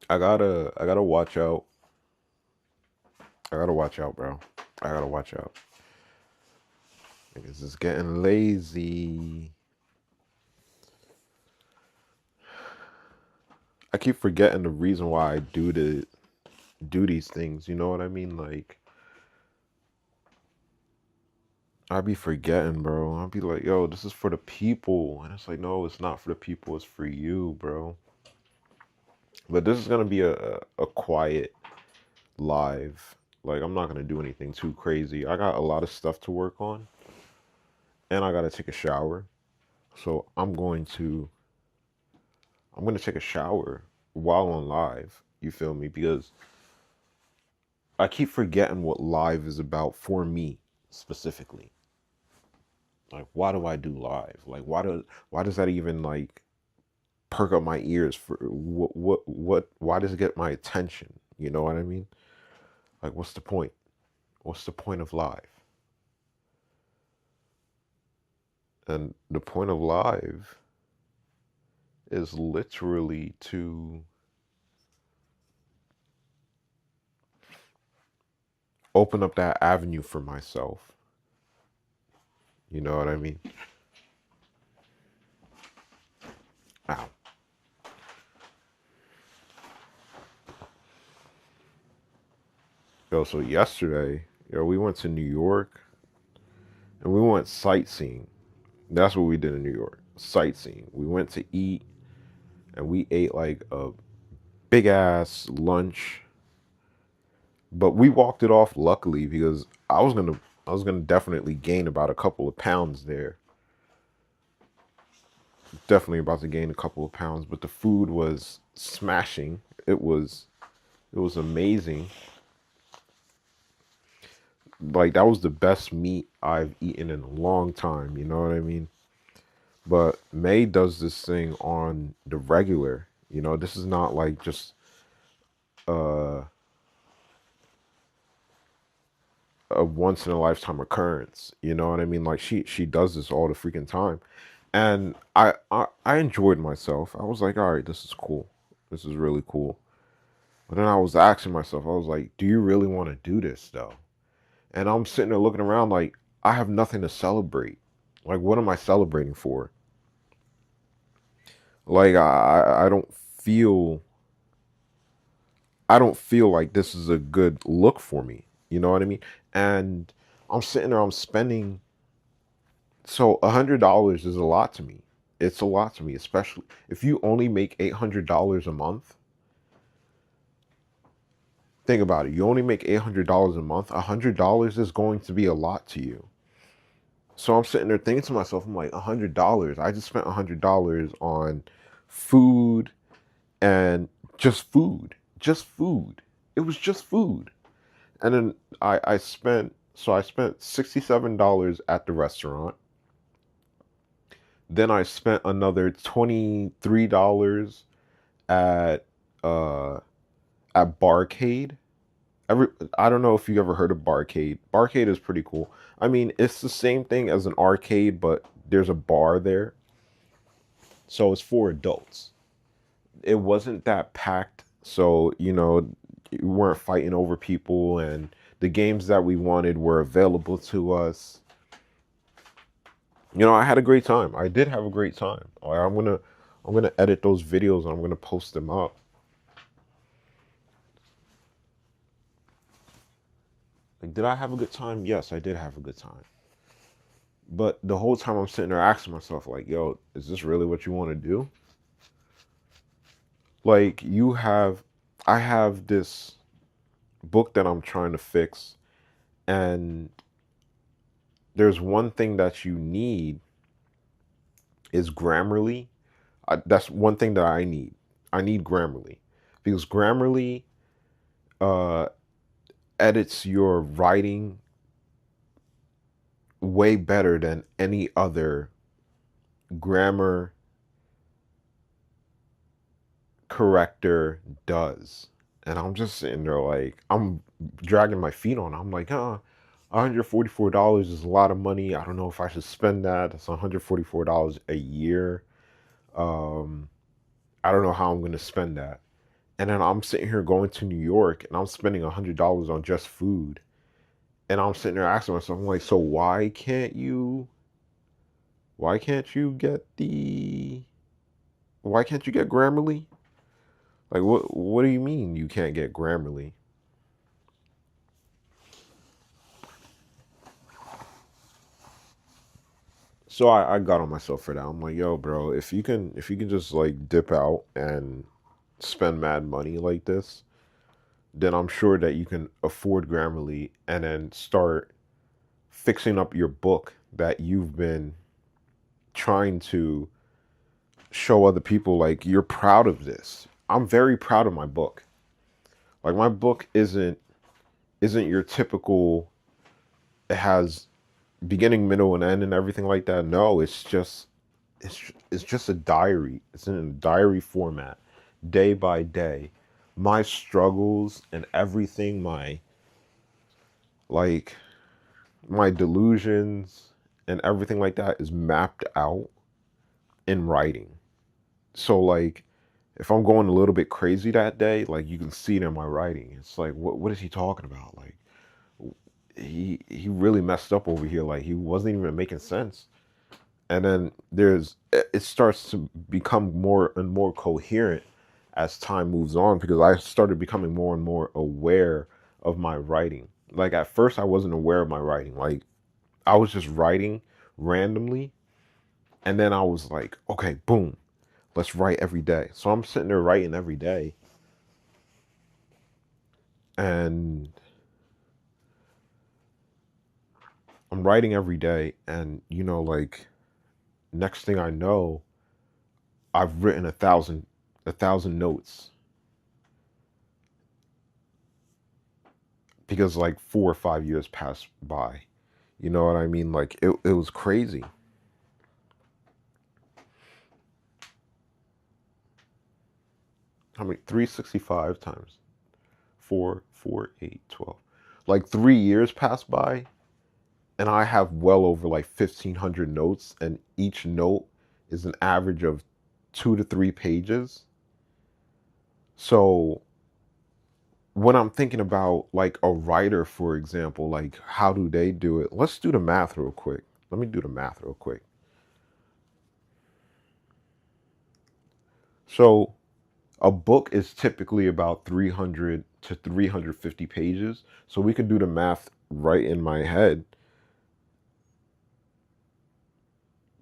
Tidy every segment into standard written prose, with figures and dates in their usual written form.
I gotta watch out. I gotta watch out, bro. I gotta watch out. Niggas is getting lazy. I keep forgetting the reason why I do these things. You know what I mean? Like I be forgetting, bro. I'll be like, yo, this is for the people, and it's like, no, it's not for the people. It's for you, bro. But this is gonna be a quiet live. Like I'm not gonna do anything too crazy. I got a lot of stuff to work on, and I gotta take a shower. So I'm gonna take a shower while on live. You feel me? Because I keep forgetting what live is about for me specifically. Like, why do I do live? Like, why does that even like perk up my ears for what? Why does it get my attention? You know what I mean? Like, what's the point? What's the point of live? And the point of live is literally to open up that avenue for myself. You know what I mean? Ow. Yo, so yesterday, we went to New York and we went sightseeing. That's what we did in New York. Sightseeing. We went to eat and we ate like a big ass lunch. But we walked it off luckily because I was gonna definitely gain about a couple of pounds there. Definitely about to gain a couple of pounds, but the food was smashing. It was amazing. Like that was the best meat I've eaten in a long time, you know what I mean? But May does this thing on the regular. You know, this is not like just uh, a once in a lifetime occurrence. You know what I mean? Like she does this all the freaking time, and I enjoyed myself. I was like, all right, this is cool. This is really cool. But then I was asking myself, I was like, do you really want to do this though? And I'm sitting there looking around like I have nothing to celebrate. Like, what am I celebrating for? Like I don't feel I don't feel like this is a good look for me. You know what I mean? And I'm sitting there, I'm spending. So $100 is a lot to me. It's a lot to me, especially if you only make $800 a month. Think about it. You only make $800 a month. $100 is going to be a lot to you. So I'm sitting there thinking to myself, I'm like, $100. I just spent $100 on food and just food. Just food. It was just food. And then I spent $67 at the restaurant. Then I spent another $23 at uh at Barcade. Every I don't know if you ever heard of Barcade. Barcade is pretty cool. I mean, it's the same thing as an arcade, but there's a bar there. So it's for adults. It wasn't that packed, so we weren't fighting over people, and the games that we wanted were available to us. I had a great time. I did have a great time. I'm gonna edit those videos and I'm gonna post them up. Like, did I have a good time? Yes, I did have a good time. But the whole time I'm sitting there asking myself, like, yo, is this really what you want to do? Like, I have this book that I'm trying to fix, and there's one thing that you need is Grammarly. That's one thing that I need. I need Grammarly because Grammarly uh, edits your writing way better than any other grammar corrector does. And I'm just sitting there like I'm dragging my feet on it. I'm like, $144 is a lot of money. I don't know if I should spend that. It's $144 a year. Um, I don't know how I'm going to spend that. And then I'm sitting here going to New York and I'm spending $100 on just food. And I'm sitting there asking myself, I'm like, so why can't you get why can't you get Grammarly? Like, what do you mean you can't get Grammarly? So I got on myself for that. I'm like, yo, bro, if you can just like dip out and spend mad money like this, then I'm sure that you can afford Grammarly and then start fixing up your book that you've been trying to show other people like you're proud of this. I'm very proud of my book. Like my book isn't your typical, it has beginning, middle, and end and everything like that. No, it's just a diary. It's in a diary format, day by day. My struggles and everything, like my delusions and everything like that is mapped out in writing. So like if I'm going a little bit crazy that day, like you can see it in my writing. It's like what is he talking about? Like he really messed up over here. Like he wasn't even making sense. And then it starts to become more and more coherent as time moves on because I started becoming more and more aware of my writing. Like at first I wasn't aware of my writing. Like I was just writing randomly and then I was like, okay, boom, let's write every day. So I'm sitting there writing every day and I'm writing every day and like next thing I know, I've written a thousand notes because like 4 or 5 years passed by. You know what I mean? Like it was crazy. How many? 365 times 4, 4, 8, 12. Like 3 years passed by, and I have well over like 1,500 notes, and each note is an average of 2 to 3 pages. So when I'm thinking about like a writer, for example, like how do they do it? Let's do the math real quick. Let me do the math real quick. So a book is typically about 300 to 350 pages. So we could do the math right in my head.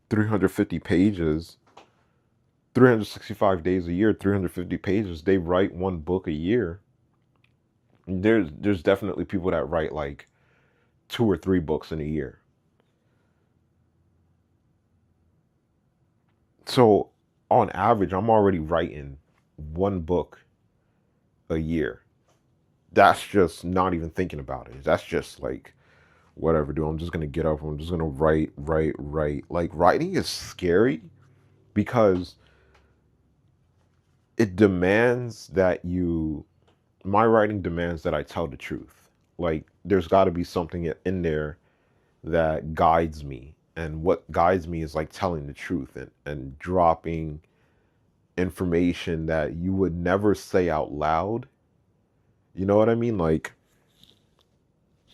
350 pages, 365 days a year, 350 pages. They write one book a year. There's definitely people that write like 2 or 3 books in a year. So on average, I'm already writing one book a year. That's just not even thinking about it. That's just like whatever, dude. I'm just gonna get up. I'm just gonna write, write, write. Like writing is scary because it demands that you. My writing demands that I tell the truth. Like there's got to be something in there that guides me, and what guides me is like telling the truth and dropping information that you would never say out loud. You know what I mean? Like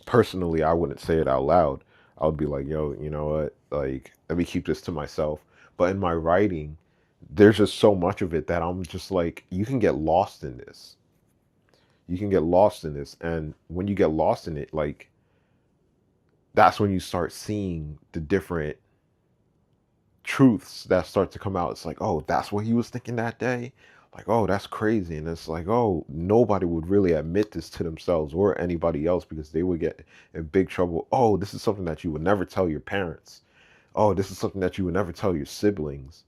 personally, I wouldn't say it out loud. I would be like, yo, you know what? Like, let me keep this to myself. But in my writing, there's just so much of it that I'm just like, you can get lost in this. You can get lost in this. And when you get lost in it, like, that's when you start seeing the different truths that start to come out. It's like, oh, that's what he was thinking that day. Like, oh, that's crazy. And it's like, oh, nobody would really admit this to themselves or anybody else because they would get in big trouble. Oh, this is something that you would never tell your parents. Oh, this is something that you would never tell your siblings.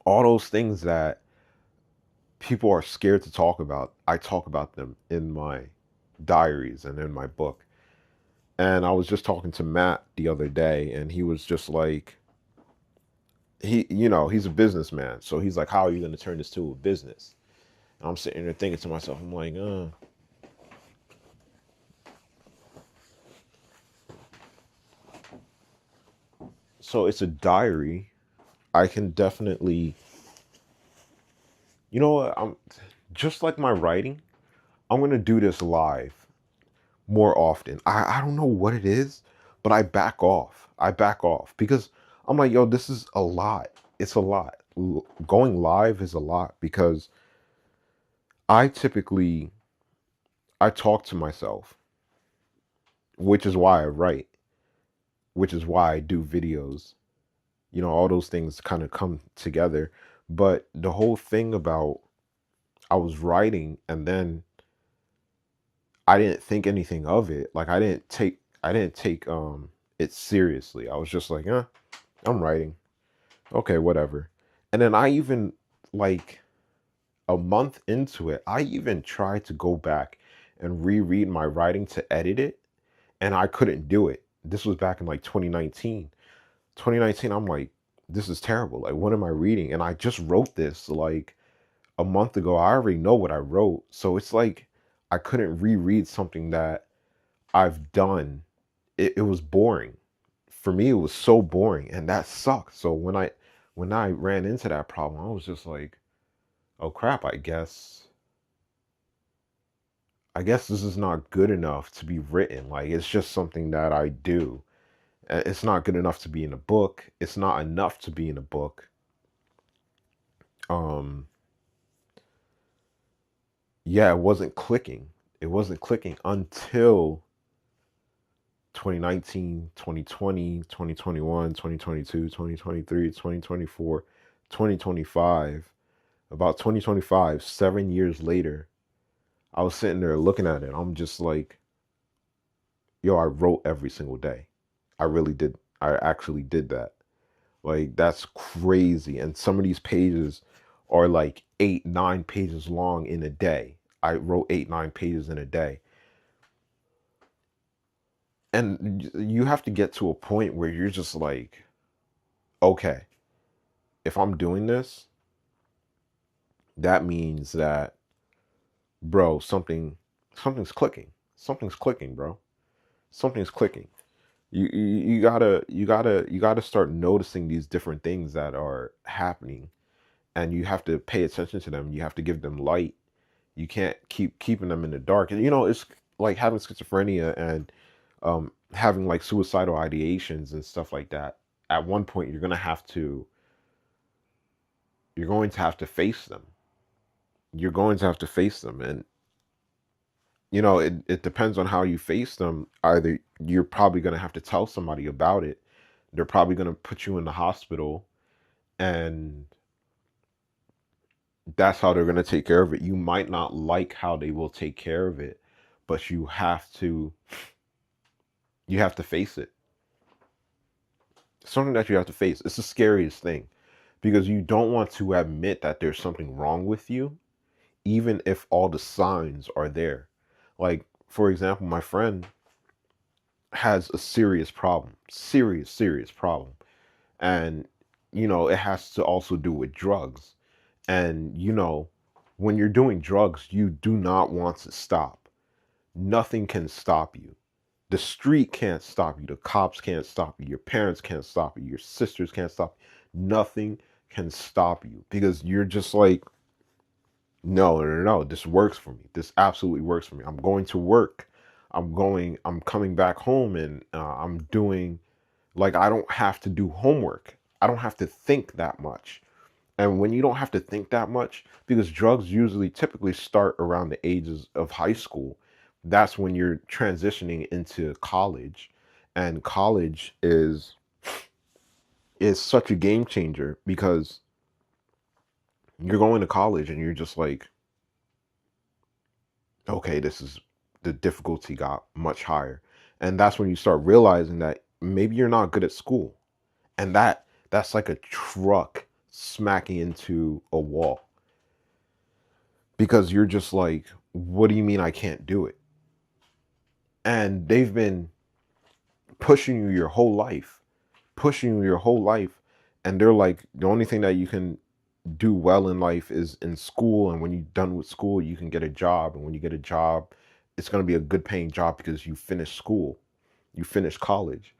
All those things that people are scared to talk about, I talk about them in my diaries and in my book. And I was just talking to Matt the other day, and he was just like, he's a businessman. So he's like, how are you going to turn this to a business? And I'm sitting there thinking to myself, I'm like, so it's a diary. I can definitely, you know what? just like my writing, I'm gonna do this live more often. I don't know what it is, but I back off. I back off because I'm like, yo, this is a lot. It's a lot. Going live is a lot because I typically I talk to myself, which is why I write, which is why I do videos. You know, all those things kind of come together. But the whole thing about I was writing and then I didn't think anything of it. Like I didn't take it seriously. I was just like, I'm writing. Okay, whatever. And then I even like a month into it, I even tried to go back and reread my writing to edit it, and I couldn't do it. This was back in like 2019. 2019, I'm like, this is terrible. Like, what am I reading? And I just wrote this like a month ago. I already know what I wrote. So it's like I couldn't reread something that I've done. It was boring. For me, it was so boring, and that sucked. So when I ran into that problem, I was just like, oh crap, I guess this is not good enough to be written. Like it's just something that I do. It's not good enough to be in a book. It's not enough to be in a book. Um yeah, it wasn't clicking. It wasn't clicking until 2019, 2020, 2021, 2022, 2023, 2024, 2025. About 2025, 7 years later, I was sitting there looking at it. I'm just like, yo, I wrote every single day. I really did. I actually did that. Like, that's crazy. And some of these pages are like 8, 9 pages long in a day. I wrote 8, 9 pages in a day. And you have to get to a point where you're just like, okay, if I'm doing this, that means that, bro, something's clicking. Something's clicking, bro. Something's clicking. You gotta start noticing these different things that are happening, and you have to pay attention to them. You have to give them light. You can't keep keeping them in the dark. And it's like having schizophrenia and having like suicidal ideations and stuff like that. At one point, you're going to have to face them. You're going to have to face them, and it depends on how you face them. Either you're probably going to have to tell somebody about it. They're probably going to put you in the hospital, and that's how they're going to take care of it. You might not like how they will take care of it, but you have to face it. Something that you have to face. It's the scariest thing because you don't want to admit that there's something wrong with you, even if all the signs are there. Like, for example, my friend has a serious problem, serious, serious problem. And, it has to also do with drugs. And, when you're doing drugs, you do not want to stop. Nothing can stop you. The street can't stop you. The cops can't stop you. Your parents can't stop you. Your sisters can't stop you. Nothing can stop you because you're just like, no, no, no, no. This works for me. This absolutely works for me. I'm going to work. I'm coming back home and I'm doing, like, I don't have to do homework. I don't have to think that much. And when you don't have to think that much, because drugs usually typically start around the ages of high school, that's when you're transitioning into college. And college is such a game changer because you're going to college and you're just like, okay, this is the difficulty got much higher. And that's when you start realizing that maybe you're not good at school. And that's like a truck smacking into a wall because you're just like, what do you mean I can't do it? And they've been pushing you your whole life, pushing you your whole life. And they're like, the only thing that you can do well in life is in school. And when you're done with school, you can get a job. And when you get a job, it's going to be a good paying job because you finished school, you finished college.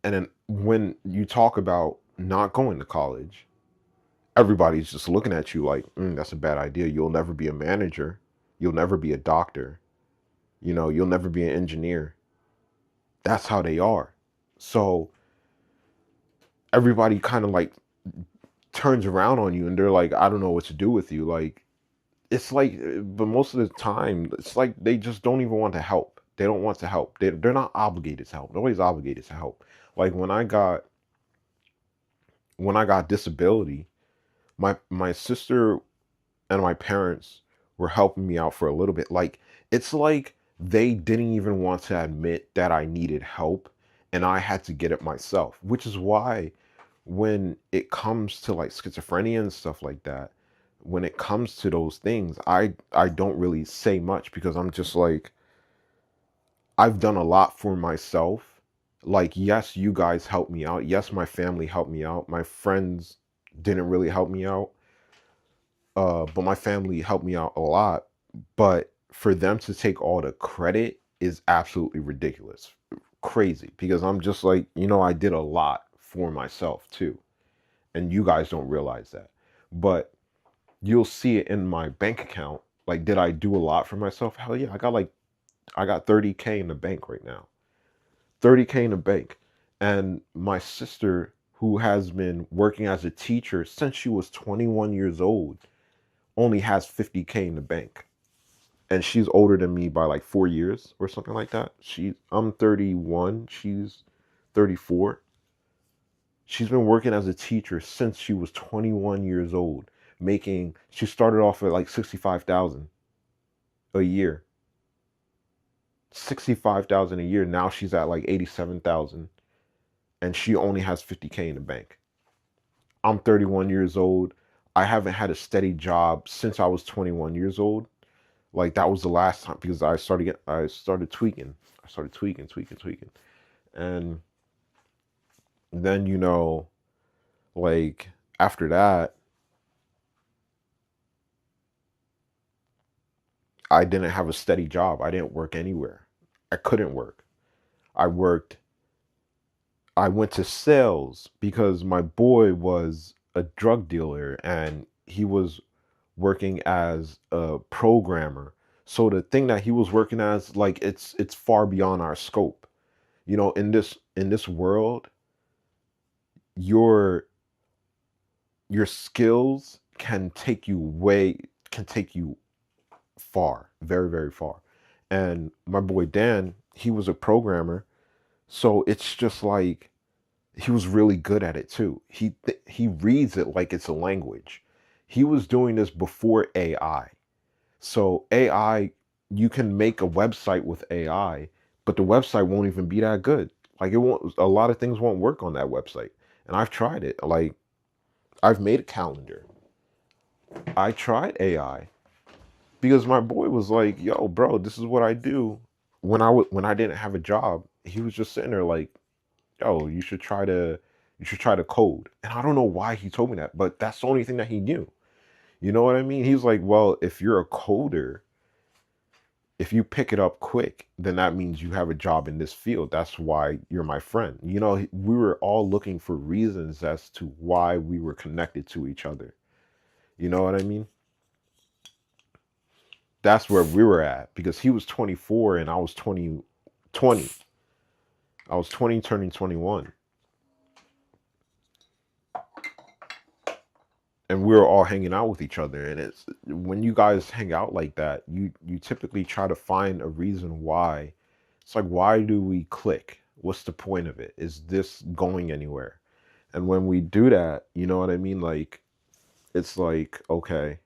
And then when you talk about not going to college everybody's just looking at you like, that's a bad idea. You'll never be a manager. You'll never be a doctor. You'll never be an engineer. That's how they are. So everybody kind of like turns around on you and they're like, I don't know what to do with you. Like, it's like, but most of the time, it's like they just don't even want to help. They don't want to help. They're not obligated to help. Nobody's obligated to help. Like when I got disability, my sister and my parents were helping me out for a little bit. Like, it's like they didn't even want to admit that I needed help and I had to get it myself, which is why when it comes to like schizophrenia and stuff like that, when it comes to those things, I don't really say much because I'm just like, I've done a lot for myself. Like, yes, you guys helped me out. Yes, my family helped me out. My friends didn't really help me out. But my family helped me out a lot. But for them to take all the credit is absolutely ridiculous. Crazy. Because I'm just like, I did a lot for myself too. And you guys don't realize that. But you'll see it in my bank account. Like, did I do a lot for myself? Hell yeah. I got 30K in the bank right now. 30K in the bank. And my sister, who has been working as a teacher since she was 21 years old, only has 50K in the bank. And she's older than me by like 4 years or something like that. I'm 31, she's 34. She's been working as a teacher since she was 21 years old, she started off at like 65,000 a year. 65,000 a year. Now she's at like 87,000 and she only has 50K in the bank. I'm 31 years old. I haven't had a steady job since I was 21 years old. Like, that was the last time because I started tweaking. I started tweaking. And then, like, after that, I didn't have a steady job. I didn't work anywhere. I couldn't work. I worked I went to sales because my boy was a drug dealer and he was working as a programmer. So the thing that he was working as, like, it's far beyond our scope. In this world, your your skills can take you far, very, very far. And my boy Dan, he was a programmer, so it's just like he was really good at it too. He reads it like it's a language. He was doing this before AI. So AI, you can make a website with AI, but the website won't even be that good. Like, it won't. A lot of things won't work on that website. And I've tried it. Like, I've made a calendar. I tried AI because my boy was like, "Yo, bro, this is what I do." When I didn't have a job, he was just sitting there like, "Oh, you should try to code." And I don't know why he told me that, but that's the only thing that he knew. You know what I mean? He's like, "Well, if you're a coder, if you pick it up quick, then that means you have a job in this field. That's why you're my friend." We were all looking for reasons as to why we were connected to each other. You know what I mean? That's where we were at because he was 24 and I was 20. I was 20 turning 21. And we were all hanging out with each other, and it's when you guys hang out like that, you typically try to find a reason why. It's like, why do we click? What's the point of it? Is this going anywhere? And when we do that, you know what I mean? Like, it's like, okay,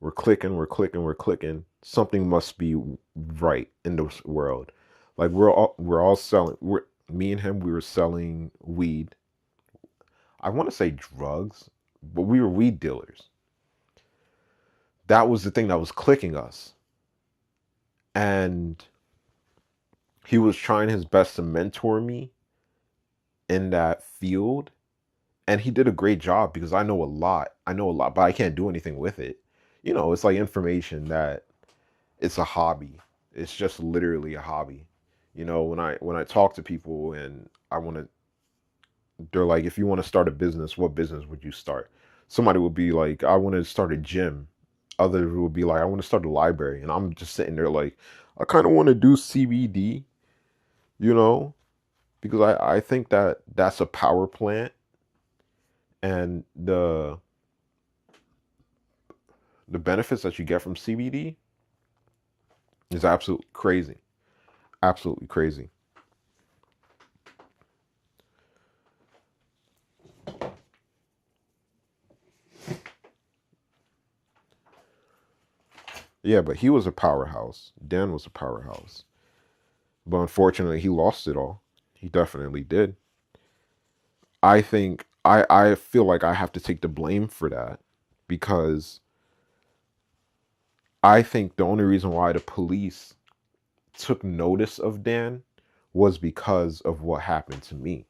we're clicking. Something must be right in this world. Like, we're all selling. Me and him, we were selling weed. I want to say drugs, but we were weed dealers. That was the thing that was clicking us. And he was trying his best to mentor me in that field. And he did a great job because I know a lot. I know a lot, but I can't do anything with it. It's like information that it's a hobby. It's just literally a hobby. When I talk to people and they're like, if you want to start a business, what business would you start? Somebody would be like, I want to start a gym. Others would be like, I want to start a library. And I'm just sitting there like, I kind of want to do CBD, you know, because I think that that's a power plant, and the benefits that you get from CBD is absolutely crazy. Absolutely crazy. Yeah, but he was a powerhouse. Dan was a powerhouse. But unfortunately, he lost it all. He definitely did. I feel like I have to take the blame for that, because I think the only reason why the police took notice of Dan was because of what happened to me.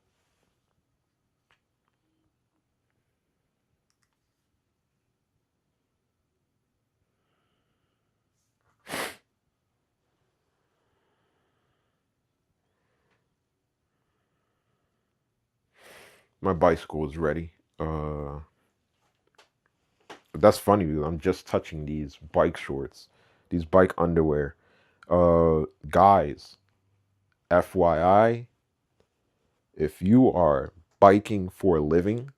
My bicycle is ready. That's funny because I'm just touching these bike shorts, these bike underwear. Guys, FYI, if you are biking for a living,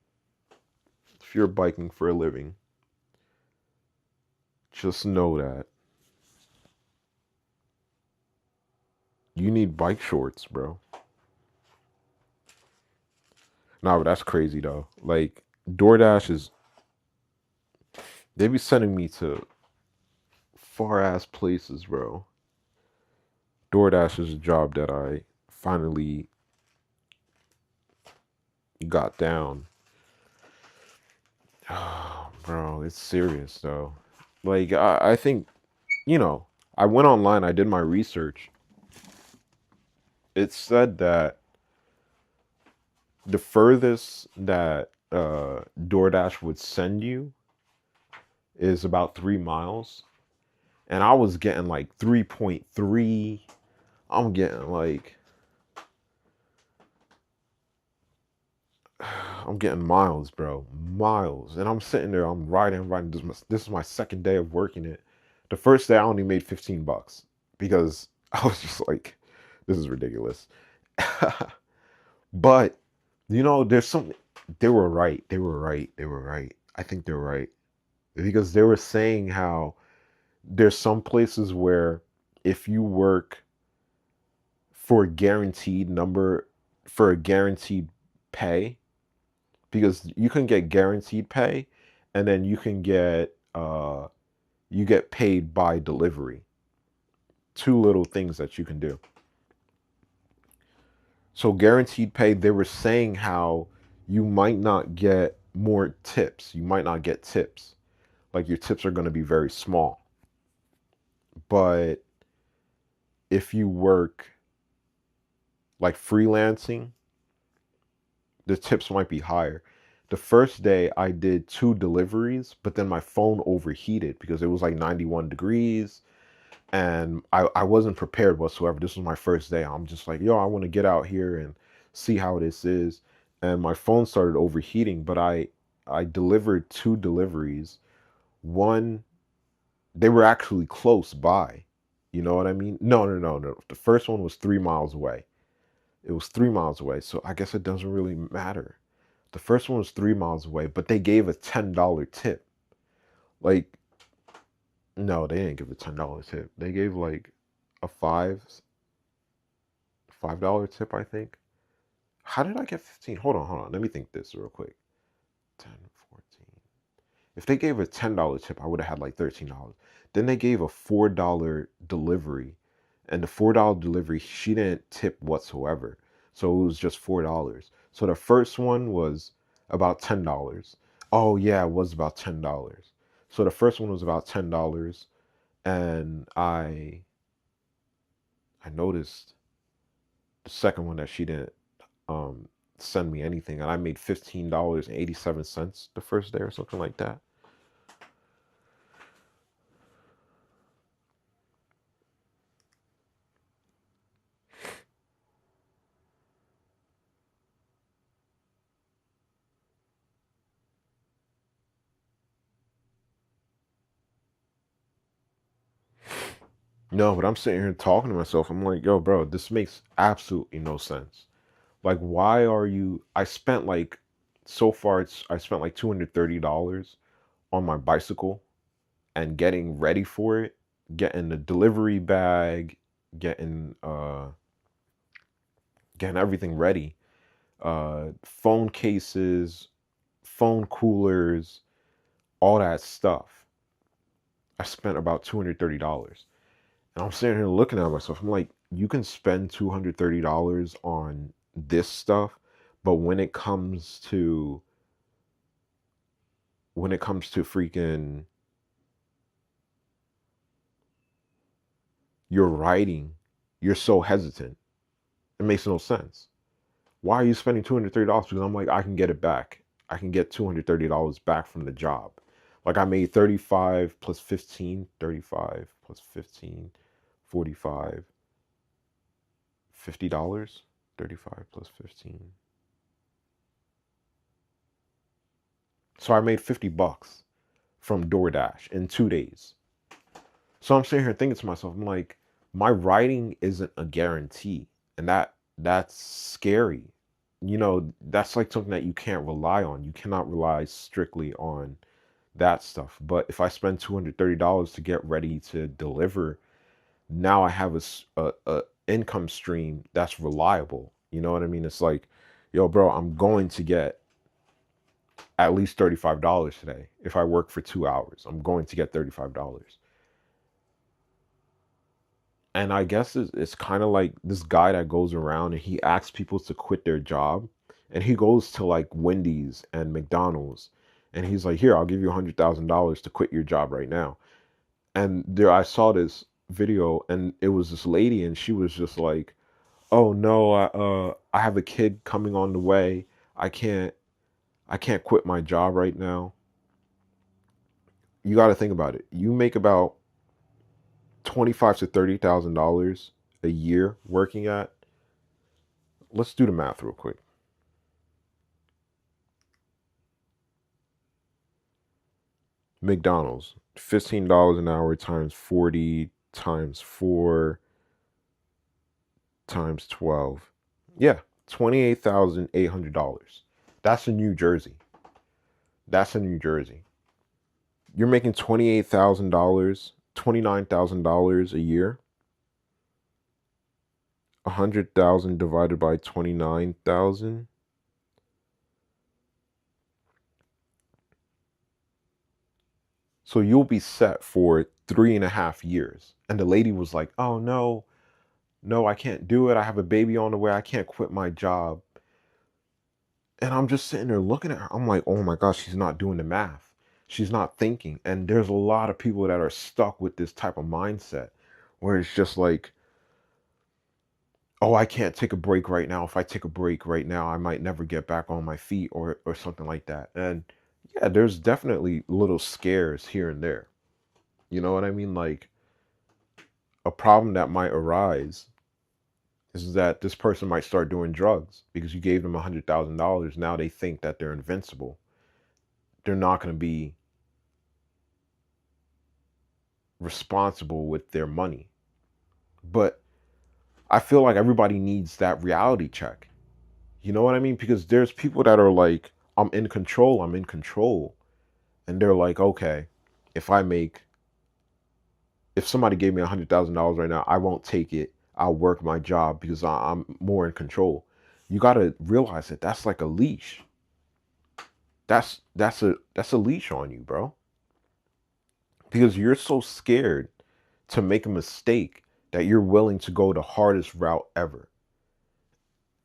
if you're biking for a living, just know that you need bike shorts, bro. Nah, but that's crazy though. Like, DoorDash is, they be sending me to far ass places, bro. DoorDash is a job that I finally got down. Oh, bro, it's serious though. Like, I think, you know, I went online, I did my research. It said that the furthest that DoorDash would send you is about 3 miles. And I was getting like 3.3. I'm getting like, I'm getting miles, bro. Miles. And I'm sitting there, I'm riding. This is my second day of working it. The first day I only made 15 bucks because I was just like, this is ridiculous. But, you know, there's some, they were right. They were right. They were right. I think they're right. Because they were saying how there's some places where if you work for a guaranteed number, for a guaranteed pay, because you can get guaranteed pay, and then you get paid by delivery. Two little things that you can do. So guaranteed pay, they were saying how you might not get more tips. You might not get tips. Like, your tips are going to be very small. But if you work like freelancing, the tips might be higher. The first day I did 2 deliveries, but then my phone overheated because it was like 91 degrees, and I wasn't prepared whatsoever. This was my first day. I'm just like, yo, I want to get out here and see how this is. And my phone started overheating, but I delivered 2 deliveries. One, they were actually close by. You know what I mean? No. The first one was 3 miles away. It was 3 miles away, so I guess it doesn't really matter. The first one was 3 miles away, but they gave a $10 tip. Like, no, they didn't give a $10 tip. They gave like a $5 tip, I think. How did I get 15? Hold on. Let me think this real quick. 10, 14. If they gave a $10 tip, I would have had like $13. Then they gave a $4 delivery, and the $4 delivery, she didn't tip whatsoever. So it was just $4. So the first one was about $10. Oh yeah, it was about $10. So the first one was about $10, and I noticed the second one that she didn't um send me anything, and I made $15.87 the first day or something like that. No, but I'm sitting here talking to myself. I'm like, yo, bro, this makes absolutely no sense. Like, why are you? I spent like, so far, I spent like $230 on my bicycle and getting ready for it, getting the delivery bag, getting getting everything ready, phone cases, phone coolers, all that stuff. I spent about $230. And I'm sitting here looking at myself. I'm like, you can spend $230 on this stuff, but when it comes to freaking your writing, you're so hesitant. It makes no sense. Why are you spending $230? Because I'm like, I can get it back. I can get $230 back from the job. Like I made 35 plus 15, 35 plus 15, 45, $50. 35 plus 15. So I made 50 bucks from DoorDash in 2 days. So I'm sitting here thinking to myself, I'm like, my writing isn't a guarantee. And that's scary. That's like something that you can't rely on. You cannot rely strictly on that stuff. But if I spend $230 to get ready to deliver, now I have a income stream that's reliable. You know what I mean? It's like, yo, bro, I'm going to get at least $35 today. If I work for 2 hours, I'm going to get $35. And I guess it's kind of like this guy that goes around and he asks people to quit their job. And he goes to like Wendy's and McDonald's. And he's like, here, I'll give you $100,000 to quit your job right now. And there, I saw this video and it was this lady and she was just like, oh no, I have a kid coming on the way. I can't, I can't quit my job right now. You got to think about it. You make about 25 to $30,000 a year working at. Let's do the math real quick. McDonald's, $15 an hour times 40 times 4 times 12. Yeah, $28,800. That's in New Jersey. That's in New Jersey. You're making $28,000, $29,000 a year. 100,000 divided by 29,000. So you'll be set for 3.5 years. And the lady was like, oh no, no, I can't do it. I have a baby on the way. I can't quit my job. And I'm just sitting there looking at her. I'm like, oh my gosh, she's not doing the math. She's not thinking. And there's a lot of people that are stuck with this type of mindset where it's just like, oh, I can't take a break right now. If I take a break right now, I might never get back on my feet or something like that. And yeah, there's definitely little scares here and there. You know what I mean? Like a problem that might arise is that this person might start doing drugs because you gave them $100,000. Now they think that they're invincible. They're not going to be responsible with their money. But I feel like everybody needs that reality check. You know what I mean? Because there's people that are like, I'm in control, I'm in control. And they're like, okay, if I make, if somebody gave me $100,000 right now, I won't take it. I'll work my job because I'm more in control. You got to realize that that's like a leash. That's a leash on you, bro. Because you're so scared to make a mistake that you're willing to go the hardest route ever.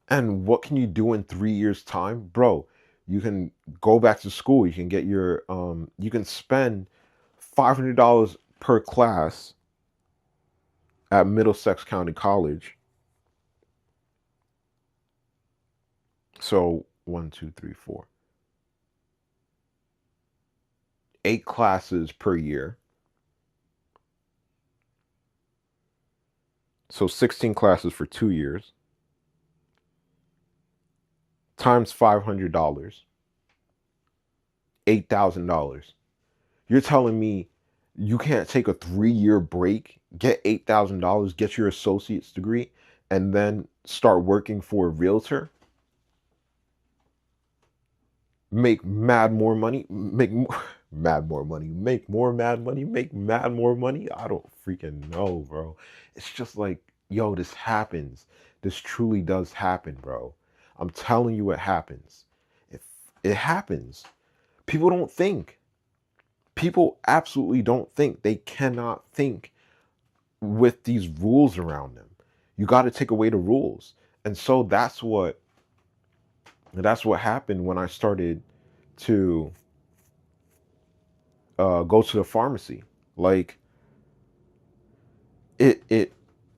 And what can you do in 3 years' time? Bro, you can go back to school. You can get your you can spend $500 per class at Middlesex County College. So one, two, three, four. 8 classes per year. So 16 classes for 2 years. Times $500. $8,000. You're telling me You can't take a 3-year break, get $8,000, get your associate's degree, and then start working for a realtor, make mad more money, make mad more money, make more mad money, make mad more money. I don't freaking know, bro. It's just like, yo, this happens. This truly does happen, bro. I'm telling you, it happens. If it happens, people don't think. People absolutely don't think. They cannot think with these rules around them. You got to take away the rules. And so that's what happened when I started to go to the pharmacy. Like it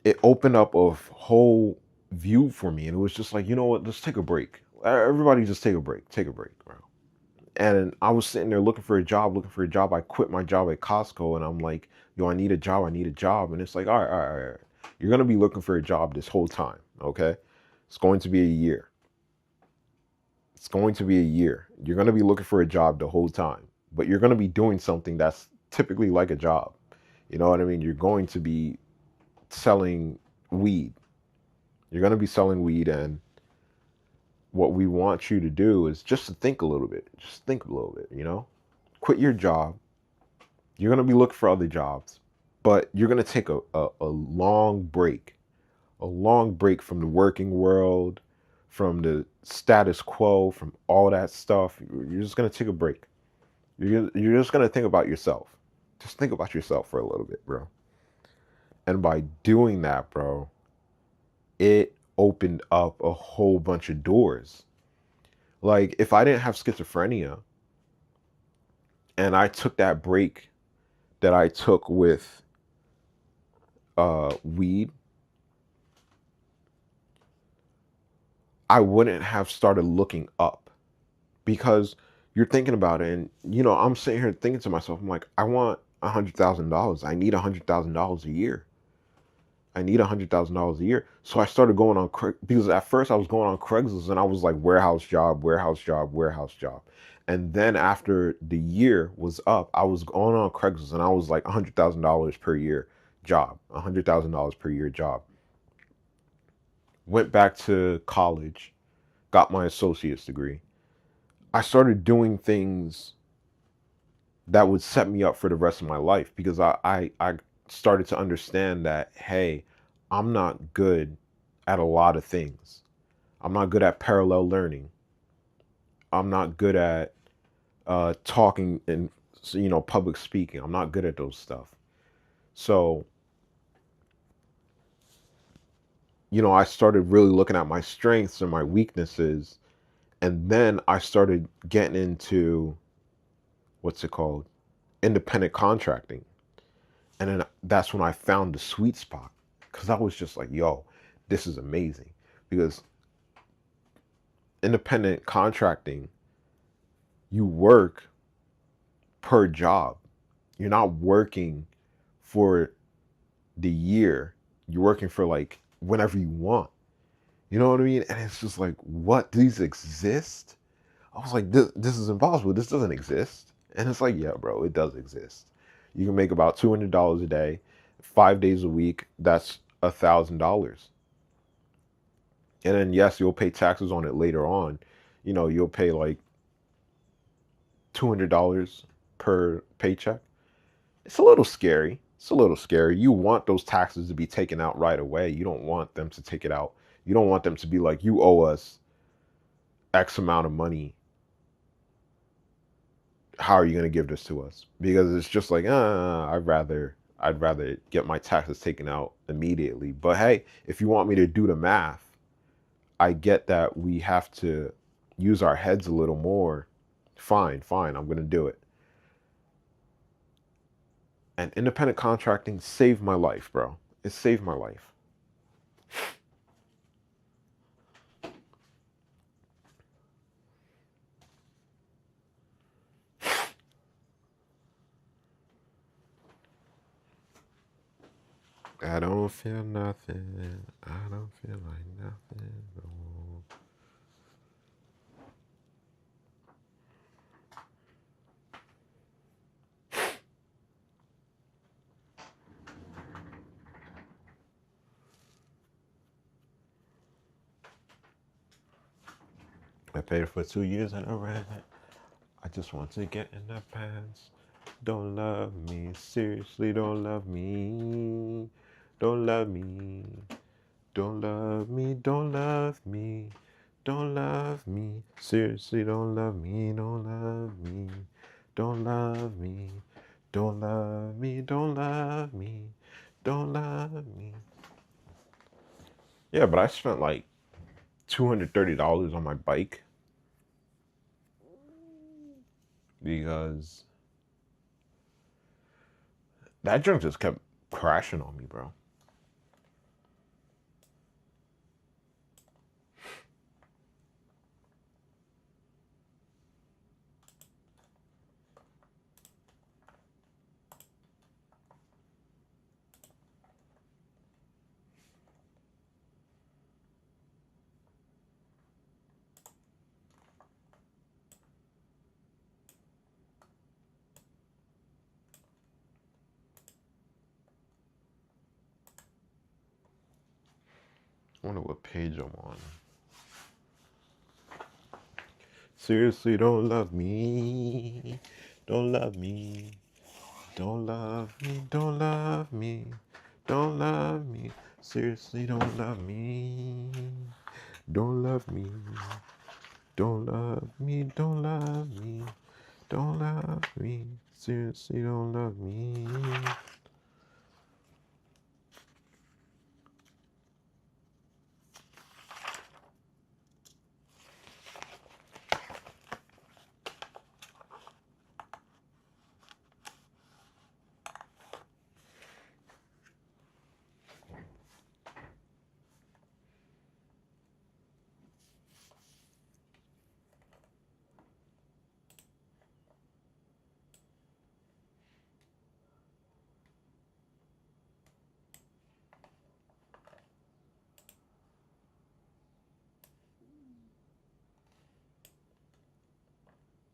it opened up a whole view for me, and it was just like, you know what, let's take a break. Everybody just take a break, bro. And I was sitting there looking for a job. I quit my job at Costco, and I'm like, yo, I need a job. And it's like, all right, all right, all right. You're gonna be looking for a job this whole time, okay? It's going to be a year. It's going to be a year. You're gonna be looking for a job the whole time, but you're gonna be doing something that's typically like a job. You know what I mean? You're going to be selling weed. You're gonna be selling weed, and what we want you to do is just to think a little bit. Just think a little bit, you know? Quit your job. You're going to be looking for other jobs, but you're going to take a long break from the working world, from the status quo, from all that stuff. You're just going to take a break. You're just going to think about yourself. Just think about yourself for a little bit, bro. And by doing that, bro, it opened up a whole bunch of doors. Like, if I didn't have schizophrenia and I took that break that I took with weed, I wouldn't have started looking up, because you're thinking about it, and I'm sitting here thinking to myself, I'm like, I want $100,000. I need $100,000 a year. I need $100,000 a year. So I started going on because at first I was going on Craigslist, and I was like, warehouse job, warehouse job, warehouse job. And then after the year was up, I was going on Craigslist, and I was like, $100,000 per year job, $100,000 per year job. Went back to college, got my associate's degree. I started doing things that would set me up for the rest of my life, because I started to understand that, hey, I'm not good at a lot of things. I'm not good at parallel learning. I'm not good at talking and public speaking. I'm not good at those stuff. So I started really looking at my strengths and my weaknesses, and then I started getting into, what's it called, independent contracting. And then that's when I found the sweet spot, because I was just like, yo, this is amazing. Because independent contracting, you work per job. You're not working for the year. You're working for like whenever you want. You know what I mean? And it's just like, what? These exist? I was like, this is impossible. This doesn't exist. And it's like, yeah, bro, it does exist. You can make about $200 a day, 5 days a week. That's $1,000. And then, yes, you'll pay taxes on it later on. You'll pay like $200 per paycheck. It's a little scary. It's a little scary. You want those taxes to be taken out right away. You don't want them to take it out. You don't want them to be like, you owe us X amount of money. How are you going to give this to us? Because it's just like, I'd rather get my taxes taken out immediately. But hey, if you want me to do the math, I get that we have to use our heads a little more. Fine, fine, I'm going to do it. And independent contracting saved my life, bro. It saved my life. I don't feel nothing. I don't feel like nothing. No. paid for 2 years and I rent. I just want to get in the pants. Don't love me, seriously, don't love me. Don't love me. Don't love me, don't love me. Don't love me, seriously, don't love me, don't love me. Don't love me, don't love me, don't love me. Don't love me. Yeah, but I spent like $230 on my bike because that junk just kept crashing on me, bro. I wonder what page I'm on. Seriously, don't love me. Don't love me. Don't love me. Don't love me. Don't love me. Seriously, don't love me. Don't love me. Don't love me. Don't love me. Don't love me. Seriously, don't love me.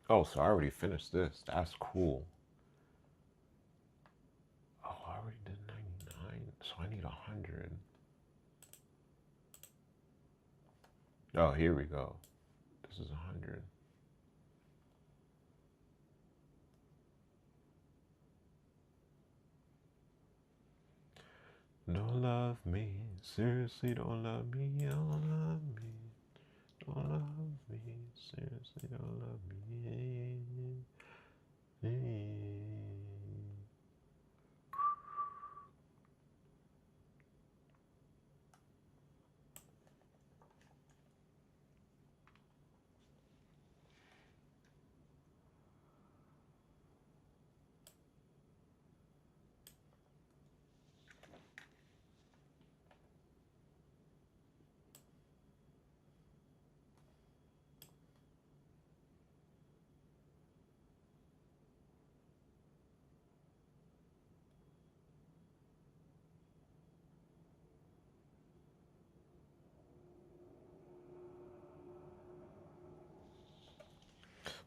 Oh, so I already finished this. That's cool. Oh, I already did 99, so I need 100. Oh, here we go. This is 100. Don't love me. Seriously, don't love me. Don't love me. Don't love me. Seriously, don't love me.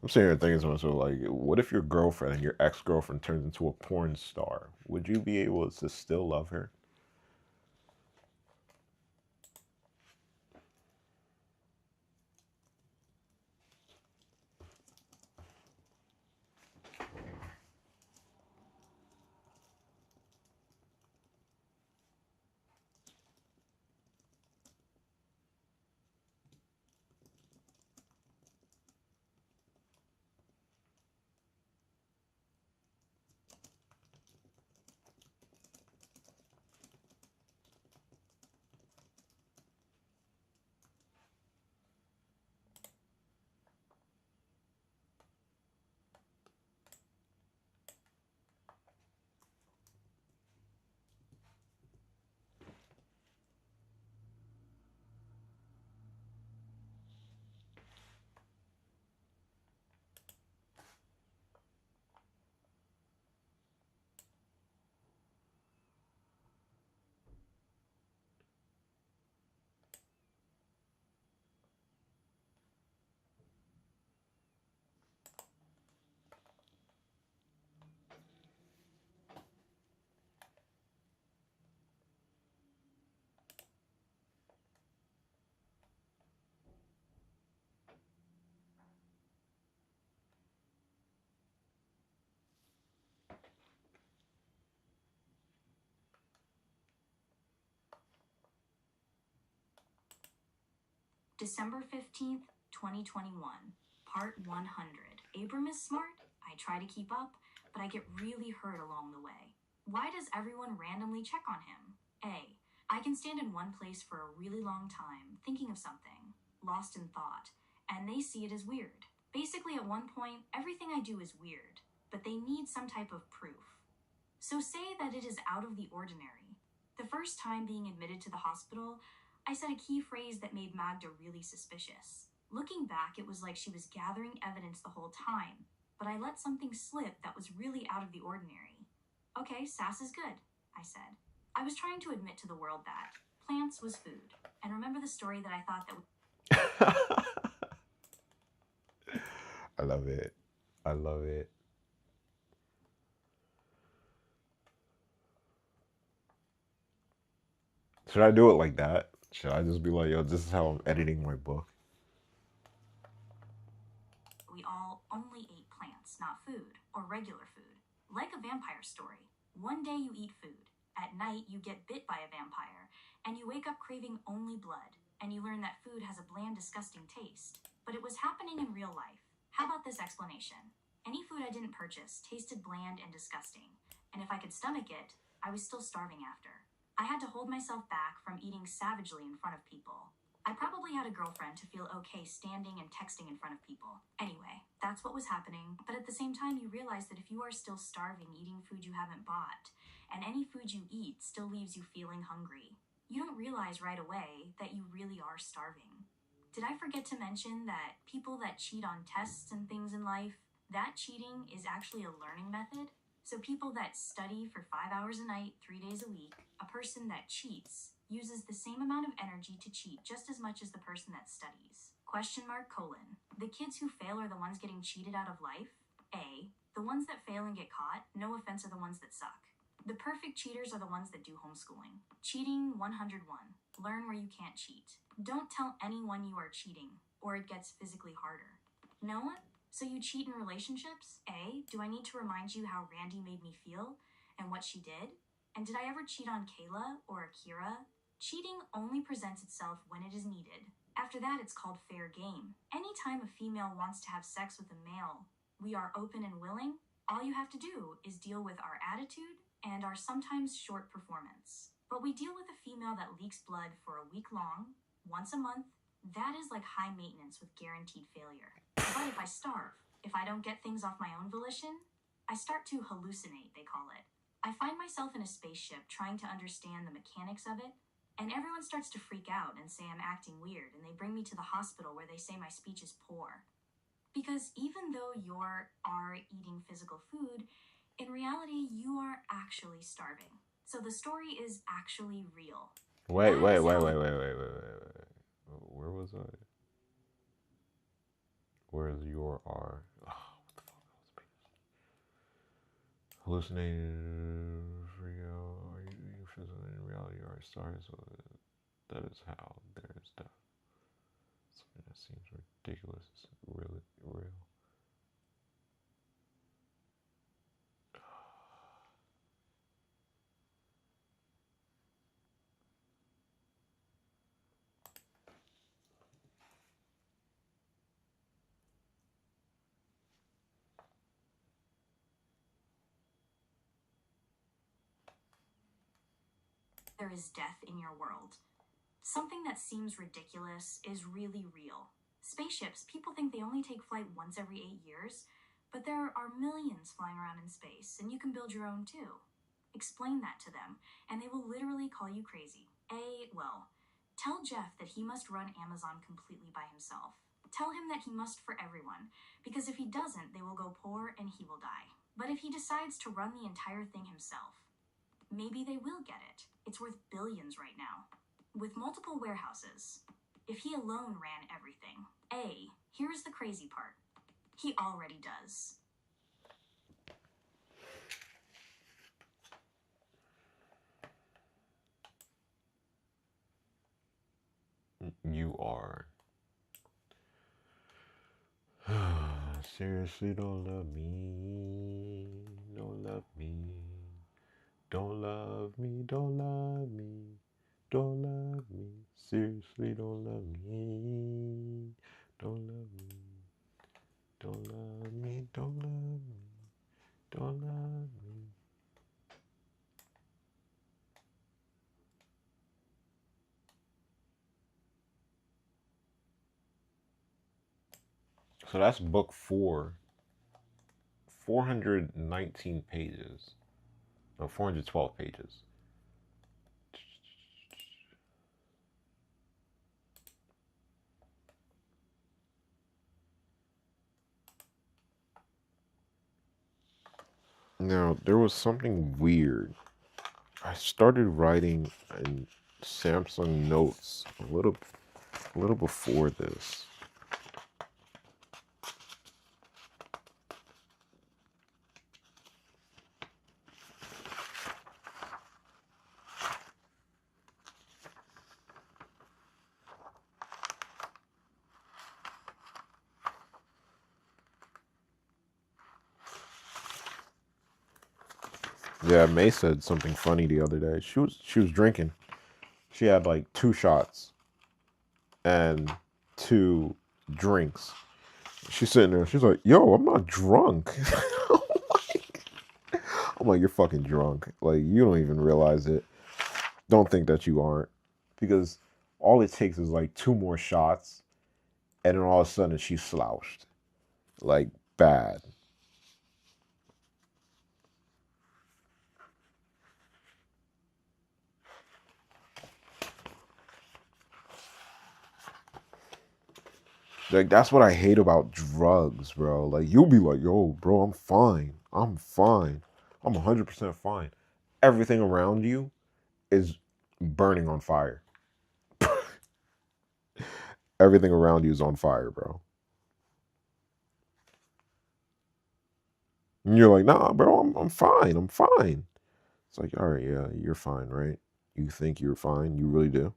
I'm sitting here thinking to myself, like, what if your girlfriend and your ex-girlfriend turns into a porn star? Would you be able to still love her? December 15th, 2021, part 100. Abram is smart. I try to keep up, but I get really hurt along the way. Why does everyone randomly check on him? A. I can stand in one place for a really long time, thinking of something, lost in thought, and they see it as weird. Basically, at one point, everything I do is weird, but they need some type of proof. So say that it is out of the ordinary. The first time being admitted to the hospital, I said a key phrase that made Magda really suspicious. Looking back, it was like she was gathering evidence the whole time, but I let something slip that was really out of the ordinary. Okay, sass is good, I said. I was trying to admit to the world that plants was food. And remember the story that I thought that I love it. I love it. Should I do it like that? Should I just be like, yo, this is how I'm editing my book? we all only ate plants, not food, or regular food. Like a vampire story. One day you eat food. At night you get bit by a vampire, and you wake up craving only blood, and you learn that food has a bland, disgusting taste. But it was happening in real life. How about this explanation? Any food I didn't purchase tasted bland and disgusting, and if I could stomach it, I was still starving after. I had to hold myself back from eating savagely in front of people. I probably had a girlfriend to feel okay standing and texting in front of people. Anyway, that's what was happening, but at the same time you realize that if you are still starving eating food you haven't bought, and any food you eat still leaves you feeling hungry, you don't realize right away that you really are starving. Did I forget to mention that people that cheat on tests and things in life, that cheating is actually a learning method? So people that study for 5 hours a night, 3 days a week, a person that cheats uses the same amount of energy to cheat just as much as the person that studies. Question mark colon. The kids who fail are the ones getting cheated out of life? A. The ones that fail and get caught, no offense, are the ones that suck. The perfect cheaters are the ones that do homeschooling. Cheating 101. Learn where you can't cheat. Don't tell anyone you are cheating, or it gets physically harder. No one? So you cheat in relationships? A. Do I need to remind you how Randy made me feel and what she did? And did I ever cheat on Kayla or Akira? Cheating only presents itself when it is needed. After that, it's called fair game. Anytime a female wants to have sex with a male, we are open and willing. All you have to do is deal with our attitude and our sometimes short performance. But we deal with a female that leaks blood for a week long, once a month. That is like high maintenance with guaranteed failure. But if I starve, if I don't get things off my own volition, I start to hallucinate, they call it. I find myself in a spaceship trying to understand the mechanics of it, and everyone starts to freak out and say I'm acting weird, and they bring me to the hospital where they say my speech is poor. Because even though you are eating physical food, in reality, you are actually starving. So the story is actually real. Wait. Where was I? Where's your R? Oh, what the fuck was it? Hallucinating real? Are you physically in reality? You are sorry, so that is how there is death. Something that seems ridiculous is really real. There is death in your world. Something that seems ridiculous is really real. Spaceships, people think they only take flight once every 8 years, but there are millions flying around in space, and you can build your own too. Explain that to them, and they will literally call you crazy. Well, tell Jeff that he must run Amazon completely by himself. Tell him that he must for everyone, because if he doesn't, they will go poor and he will die. But if he decides to run the entire thing himself, maybe they will get it. It's worth billions right now. With multiple warehouses, if he alone ran everything. Here's the crazy part. He already does. You are. Seriously, don't love me. Don't love me. Don't love me. Don't love me. Don't love me. Seriously, don't love me. Don't love me. Don't love me. Don't love me. Don't love me. So that's book four. 419 pages. No, 412 pages. Now, there was something weird. I started writing in Samsung Notes a little before this. Yeah, May said something funny the other day. She was drinking. She had like 2 shots and 2 drinks. She's sitting there. She's like, "Yo, I'm not drunk." I'm like, "You're fucking drunk. Like, you don't even realize it. Don't think that you aren't, because all it takes is like 2 more shots, and then all of a sudden she's slouched, like bad." Like, that's what I hate about drugs, bro. Like, you'll be like, "Yo, bro, I'm fine. I'm fine. I'm 100% fine." Everything around you is burning on fire. Everything around you is on fire, bro. And you're like, "Nah, bro, I'm fine. I'm fine." It's like, all right, yeah, you're fine, right? You think you're fine. You really do.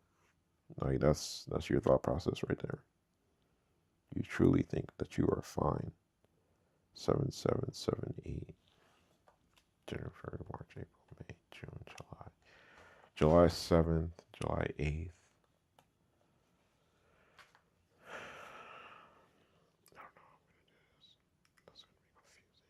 Like, that's your thought process right there. You truly think that you are fine. 7778. January, February, March, April, May, June, July. July 7th, July 8th. I don't know how I'm gonna do this. That's gonna be confusing.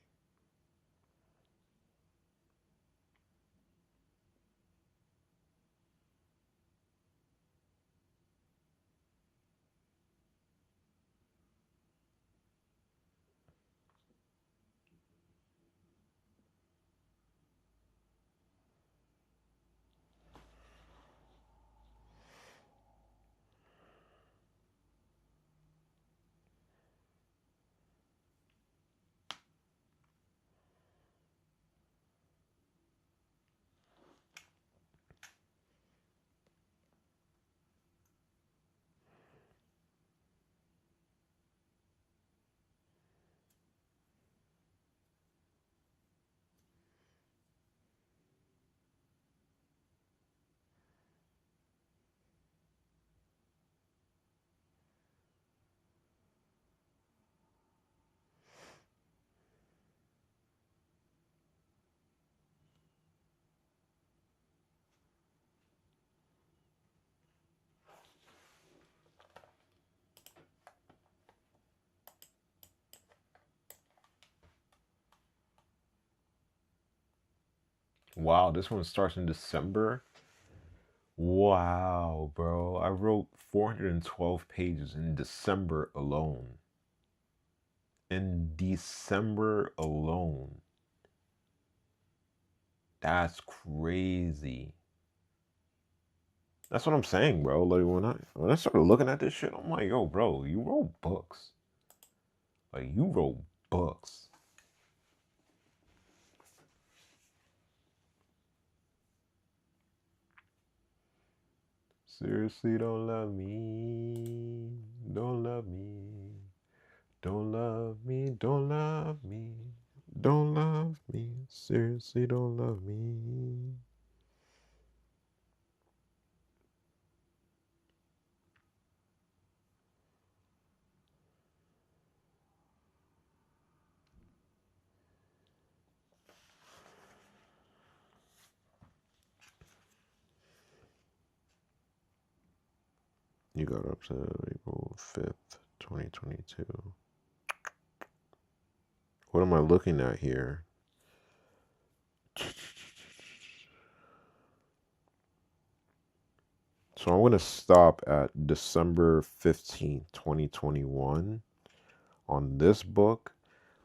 Wow, this one starts in December. Wow, bro. I wrote 412 pages in December alone. In December alone. That's crazy. That's what I'm saying, bro. Like, when I started looking at this shit, I'm like, "Yo, bro, you wrote books. Like, you wrote books." Seriously, don't love me. Don't love me. Don't love me. Don't love me. Don't love me. Seriously, don't love me. You got up to April 5th, 2022. What am I looking at here? So I'm going to stop at December 15th, 2021 on this book,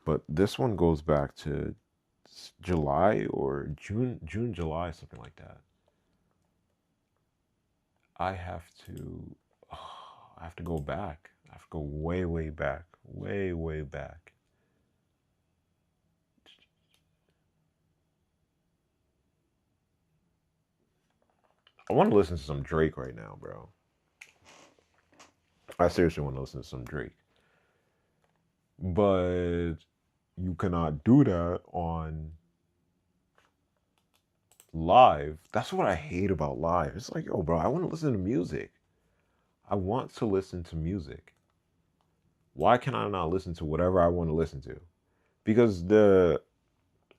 but this one goes back to July or June, July, something like that. I have to, I have to go back. I have to go way, way back, way, way back. I want to listen to some Drake right now, bro. I seriously want to listen to some Drake, but you cannot do that on live. That's what I hate about live. It's like, yo, bro, I want to listen to music. I want to listen to music. Why can I not listen to whatever I want to listen to? Because the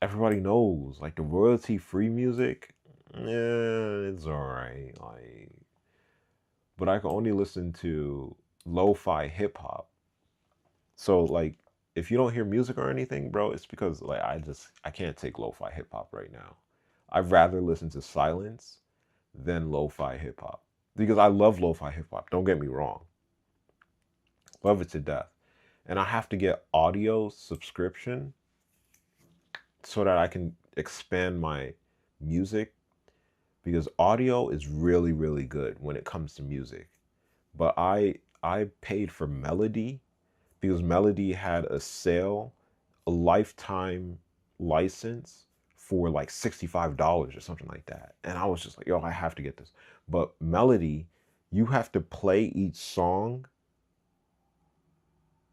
everybody knows like the royalty free music, yeah, it's alright. Like, but I can only listen to lo-fi hip hop. So like, if you don't hear music or anything, bro, it's because like I can't take lo-fi hip hop right now. I'd rather listen to silence than lo-fi hip hop because I love lo-fi hip hop. Don't get me wrong, love it to death, and I have to get audio subscription so that I can expand my music because audio is really really good when it comes to music. But I paid for Melody because Melody had a sale, a lifetime license for like $65 or something like that. And I was just like, yo, I have to get this. But Melody, you have to play each song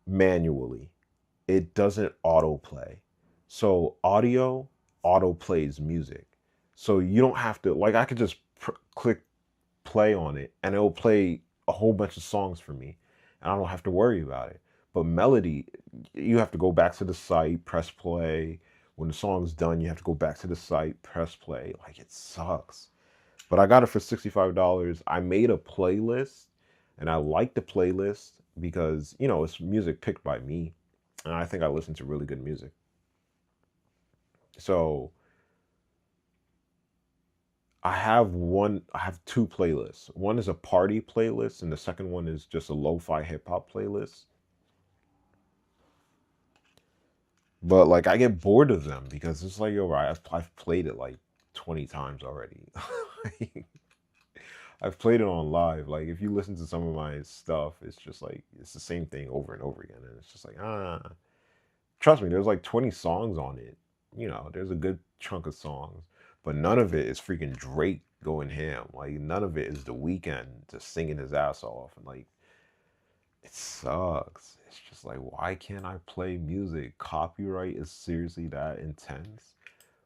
manually. It doesn't autoplay. So audio auto plays music. So you don't have to like I could just click play on it and it'll play a whole bunch of songs for me and I don't have to worry about it. But Melody, you have to go back to the site, press play. When the song's done, you have to go back to the site, press play. Like it sucks. But I got it for $65. I made a playlist and I like the playlist because, you know, it's music picked by me. And I think I listen to really good music. So I have two playlists. One is a party playlist, and the second one is just a lo-fi hip hop playlist. But like, I get bored of them because it's like, yo, right, I've played it like 20 times already. I've played it on live. Like, if you listen to some of my stuff, it's just like, it's the same thing over and over again. And it's just like, trust me, there's like 20 songs on it. You know, there's a good chunk of songs, but none of it is freaking Drake going ham. Like none of it is The Weeknd just singing his ass off. And like, it sucks. It's just like, why can't I play music? Copyright is seriously that intense.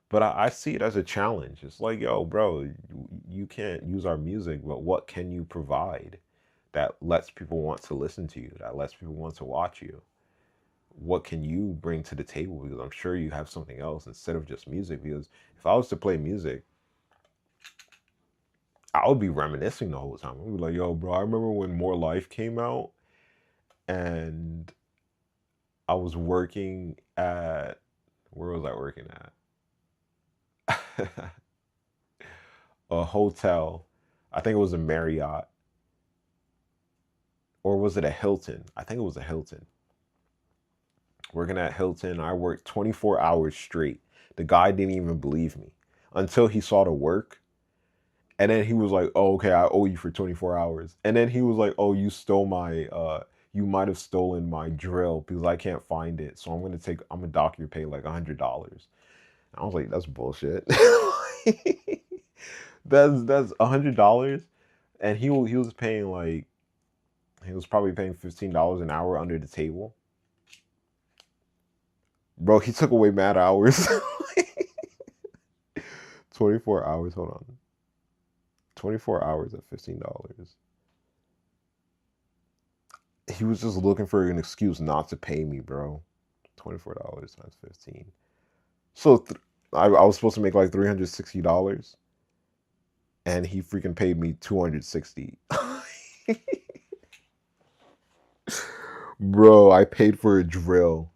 But I see it as a challenge. It's like, yo, bro, you can't use our music, but what can you provide that lets people want to listen to you, that lets people want to watch you? What can you bring to the table? Because I'm sure you have something else instead of just music. Because if I was to play music, I would be reminiscing the whole time. I'd be like, yo, bro, I remember when More Life came out and I was working at, where was I working at? A hotel. I think it was a Marriott. Or was it a Hilton? I think it was a Hilton. Working at Hilton, I worked 24 hours straight. The guy didn't even believe me until he saw the work. And then he was like, "Oh, okay, I owe you for 24 hours." And then he was like, "Oh, you stole my you might have stolen my drill because I can't find it. So I'm gonna dock your pay like $100." I was like, "That's bullshit." That's $100. And he was paying like he was probably paying $15 an hour under the table. Bro, he took away mad hours. 24 hours, hold on. 24 hours at $15. He was just looking for an excuse not to pay me, bro. $24 times 15. So I was supposed to make like $360 and he freaking paid me 260. Bro, I paid for a drill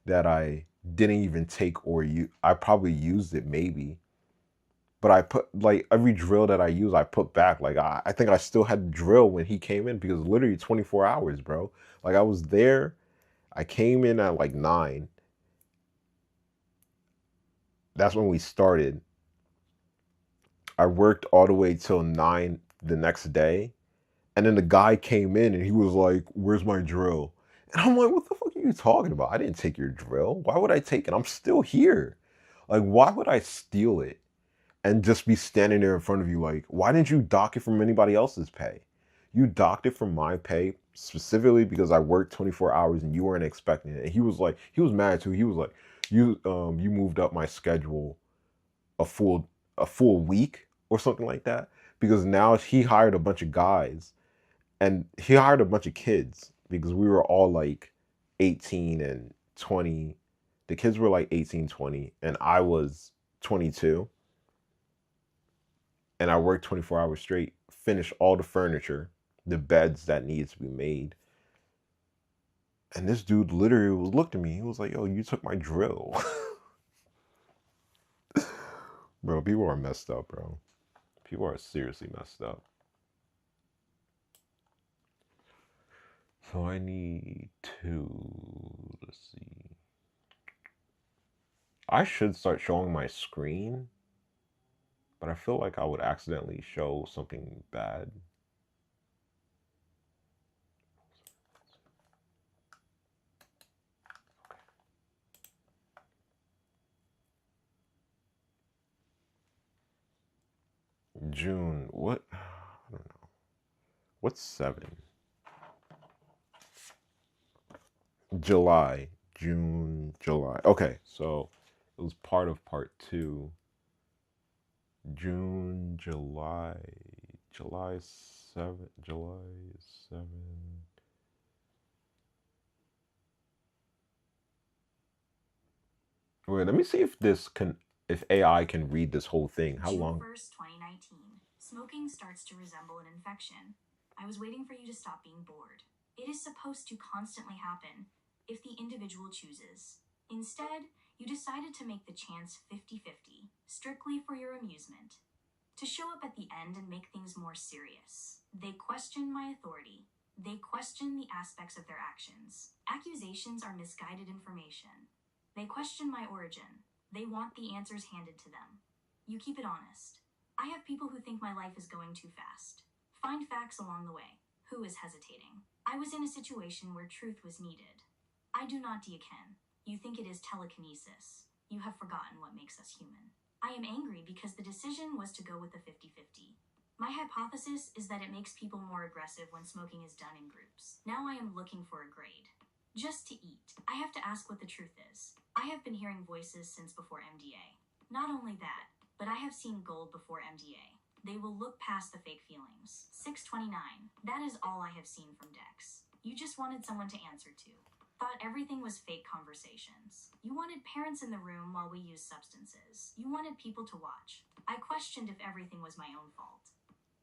that I didn't even take or use. I probably used it maybe, but I put like every drill that I use, I put back. Like I think I still had the drill when he came in because literally 24 hours, bro. Like I was there. I came in at like 9. That's when we started. I worked all the way till 9 the next day. And then the guy came in and he was like, "Where's my drill?" And I'm like, "What the fuck are you talking about? I didn't take your drill. Why would I take it? I'm still here. Like, why would I steal it and just be standing there in front of you? Like, why didn't you dock it from anybody else's pay? You docked it from my pay specifically because I worked 24 hours and you weren't expecting it." And he was like, he was mad too. He was like, you moved up my schedule a full week or something like that because now he hired a bunch of guys and he hired a bunch of kids because we were all like 18 and 20. The kids were like 18, 20, and I was 22. And I worked 24 hours straight, finished all the furniture, the beds that needed to be made. And this dude literally was looked at me. He was like, "Yo, you took my drill." Bro, people are messed up, bro. People are seriously messed up. So I need to, let's see. I should start showing my screen, but I feel like I would accidentally show something bad. June, what? I don't know. What's 7? July, June, July. Okay, so it was part of part 2. June, July, July 7, July 7. Wait, let me see if this can, if AI can read this whole thing. How June long? 1st, 2019. Smoking starts to resemble an infection. I was waiting for you to stop being bored. It is supposed to constantly happen if the individual chooses. Instead, you decided to make the chance 50-50, strictly for your amusement. To show up at the end and make things more serious. They question my authority. They question the aspects of their actions. Accusations are misguided information. They question my origin. They want the answers handed to them. You keep it honest. I have people who think my life is going too fast. Find facts along the way. Who is hesitating? I was in a situation where truth was needed. I do not deakin. You think it is telekinesis. You have forgotten what makes us human. I am angry because the decision was to go with the 50-50. My hypothesis is that it makes people more aggressive when smoking is done in groups. Now I am looking for a grade. Just to eat. I have to ask what the truth is. I have been hearing voices since before MDA. Not only that, but I have seen gold before MDA. They will look past the fake feelings. 629. That is all I have seen from Dex. You just wanted someone to answer to. Thought everything was fake conversations. You wanted parents in the room while we used substances. You wanted people to watch. I questioned if everything was my own fault.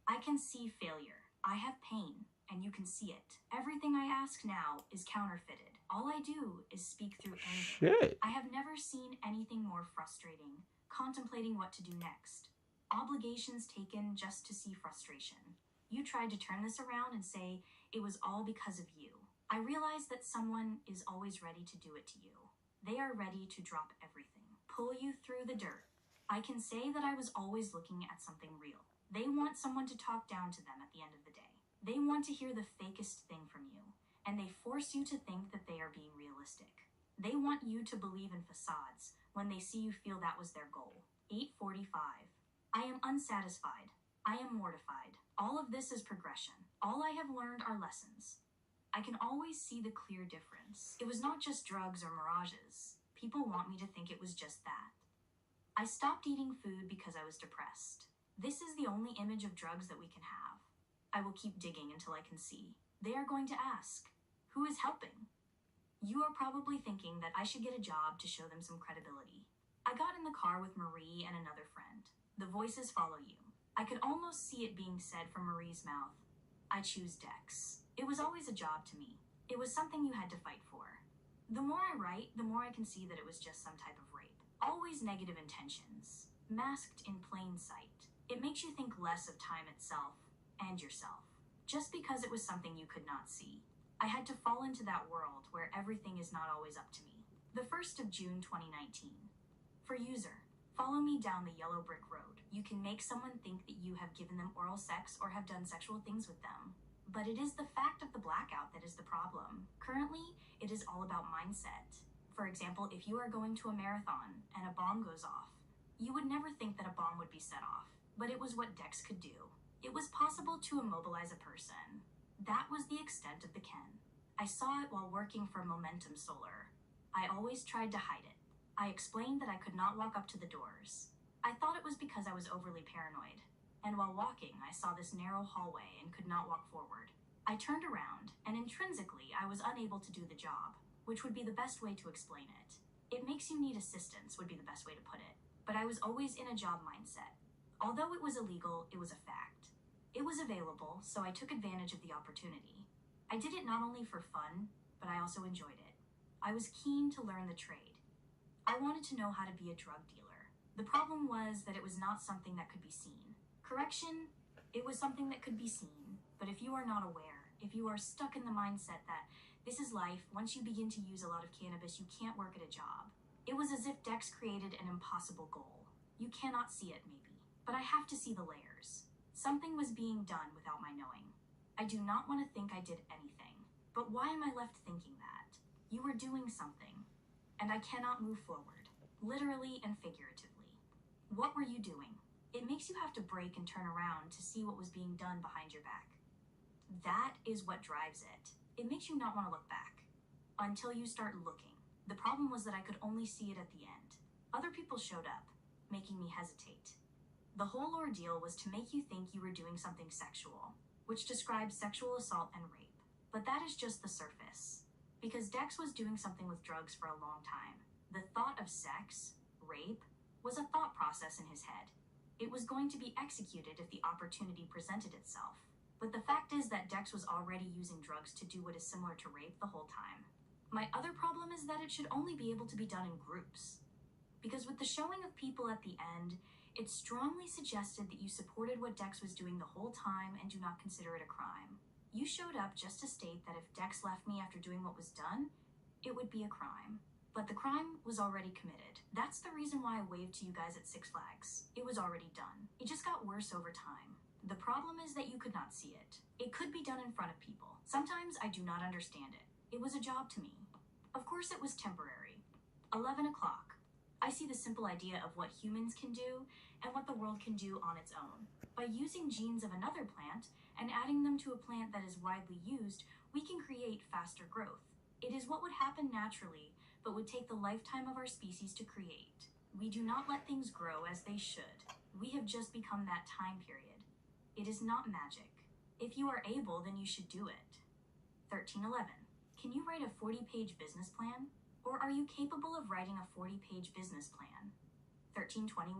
I can see failure. I have pain, and you can see it. Everything I ask now is counterfeited. All I do is speak through anger. Shit. I have never seen anything more frustrating, contemplating what to do next. Obligations taken just to see frustration. You tried to turn this around and say it was all because of you. I realize that someone is always ready to do it to you. They are ready to drop everything, pull you through the dirt. I can say that I was always looking at something real. They want someone to talk down to them at the end of the day. They want to hear the fakest thing from you, and they force you to think that they are being realistic. They want you to believe in facades when they see you feel that was their goal. 8:45. I am unsatisfied. I am mortified. All of this is progression. All I have learned are lessons. I can always see the clear difference. It was not just drugs or mirages. People want me to think it was just that. I stopped eating food because I was depressed. This is the only image of drugs that we can have. I will keep digging until I can see. They are going to ask, who is helping? You are probably thinking that I should get a job to show them some credibility. I got in the car with Marie and another friend. The voices follow you. I could almost see it being said from Marie's mouth. I choose Dex. It was always a job to me. It was something you had to fight for. The more I write, the more I can see that it was just some type of rape. Always negative intentions, masked in plain sight. It makes you think less of time itself and yourself, just because it was something you could not see. I had to fall into that world where everything is not always up to me. The 1st of June 2019. For user, follow me down the yellow brick road. You can make someone think that you have given them oral sex or have done sexual things with them. But it is the fact of the blackout that is the problem. Currently, it is all about mindset. For example, if you are going to a marathon and a bomb goes off, you would never think that a bomb would be set off, but it was what Dex could do. It was possible to immobilize a person. That was the extent of the Ken. I saw it while working for Momentum Solar. I always tried to hide it. I explained that I could not walk up to the doors. I thought it was because I was overly paranoid. And while walking, I saw this narrow hallway and could not walk forward. I turned around, and intrinsically, I was unable to do the job, which would be the best way to explain it. It makes you need assistance, would be the best way to put it. But I was always in a job mindset. Although it was illegal, it was a fact. It was available, so I took advantage of the opportunity. I did it not only for fun, but I also enjoyed it. I was keen to learn the trade. I wanted to know how to be a drug dealer. The problem was that it was not something that could be seen. Correction, it was something that could be seen, but if you are not aware, if you are stuck in the mindset that this is life, once you begin to use a lot of cannabis, you can't work at a job. It was as if Dex created an impossible goal. You cannot see it, maybe, but I have to see the layers. Something was being done without my knowing. I do not want to think I did anything, but why am I left thinking that? You were doing something, and I cannot move forward, literally and figuratively. What were you doing? It makes you have to break and turn around to see what was being done behind your back. That is what drives it. It makes you not want to look back until you start looking. The problem was that I could only see it at the end. Other people showed up, making me hesitate. The whole ordeal was to make you think you were doing something sexual, which describes sexual assault and rape. But that is just the surface. Because Dex was doing something with drugs for a long time. The thought of sex, rape, was a thought process in his head. It was going to be executed if the opportunity presented itself. But the fact is that Dex was already using drugs to do what is similar to rape the whole time. My other problem is that it should only be able to be done in groups. Because with the showing of people at the end, it strongly suggested that you supported what Dex was doing the whole time and do not consider it a crime. You showed up just to state that if Dex left me after doing what was done, it would be a crime. But the crime was already committed. That's the reason why I waved to you guys at Six Flags. It was already done. It just got worse over time. The problem is that you could not see it. It could be done in front of people. Sometimes I do not understand it. It was a job to me. Of course it was temporary. 11 o'clock. I see the simple idea of what humans can do and what the world can do on its own. By using genes of another plant and adding them to a plant that is widely used, we can create faster growth. It is what would happen naturally, but would take the lifetime of our species to create. We do not let things grow as they should. We have just become that time period. It is not magic. If you are able, then you should do it. 1311. Can you write a 40-page business plan? Or are you capable of writing a 40-page business plan? 1321.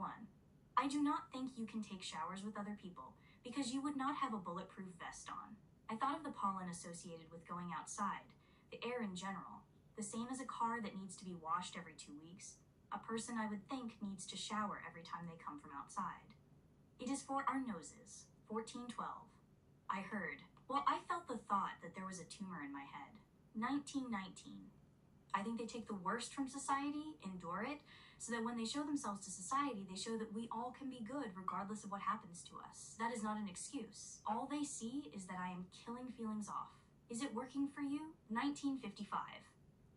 I do not think you can take showers with other people because you would not have a bulletproof vest on. I thought of the pollen associated with going outside, the air in general, the same as a car that needs to be washed every 2 weeks. A person I would think needs to shower every time they come from outside. It is for our noses. 1412. I heard. Well, I felt the thought that there was a tumor in my head. 1919. I think they take the worst from society, endure it, so that when they show themselves to society, they show that we all can be good regardless of what happens to us. That is not an excuse. All they see is that I am killing feelings off. Is it working for you? 1955.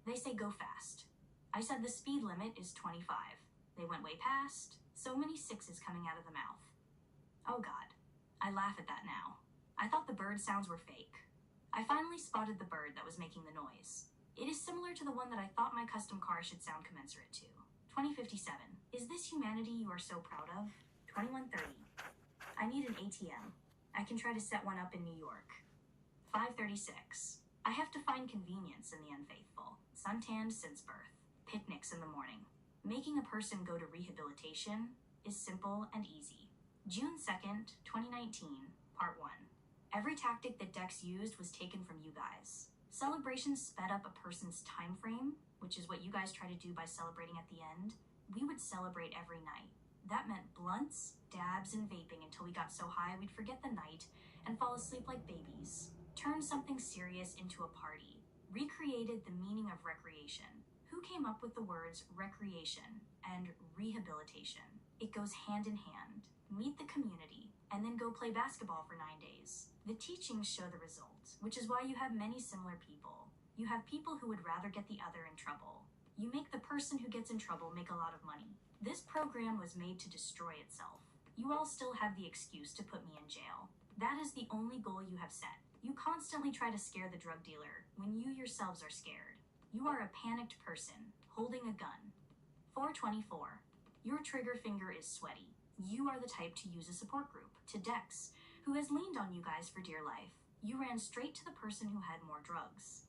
They say go fast. I said the speed limit is 25. They went way past. So many sixes coming out of the mouth. Oh God. I laugh at that now. I thought the bird sounds were fake. I finally spotted the bird that was making the noise. It is similar to the one that I thought my custom car should sound commensurate to. 2057. Is this humanity you are so proud of? 2130. I need an ATM. I can try to set one up in New York. 536. I have to find convenience in the unfaithful. Suntanned since birth. Picnics in the morning. Making a person go to rehabilitation is simple and easy. June 2nd, 2019, Part 1. Every tactic that Dex used was taken from you guys. Celebrations sped up a person's time frame, which is what you guys try to do by celebrating at the end. We would celebrate every night. That meant blunts, dabs, and vaping until we got so high we'd forget the night and fall asleep like babies. Turned something serious into a party. Recreated the meaning of recreation. Who came up with the words recreation and rehabilitation? It goes hand in hand. Meet the community, and then go play basketball for 9 days. The teachings show the results, which is why you have many similar people. You have people who would rather get the other in trouble. You make the person who gets in trouble make a lot of money. This program was made to destroy itself. You all still have the excuse to put me in jail. That is the only goal you have set. You constantly try to scare the drug dealer when you yourselves are scared. You are a panicked person, holding a gun. 424. Your trigger finger is sweaty. You are the type to use a support group, to Dex, who has leaned on you guys for dear life. You ran straight to the person who had more drugs.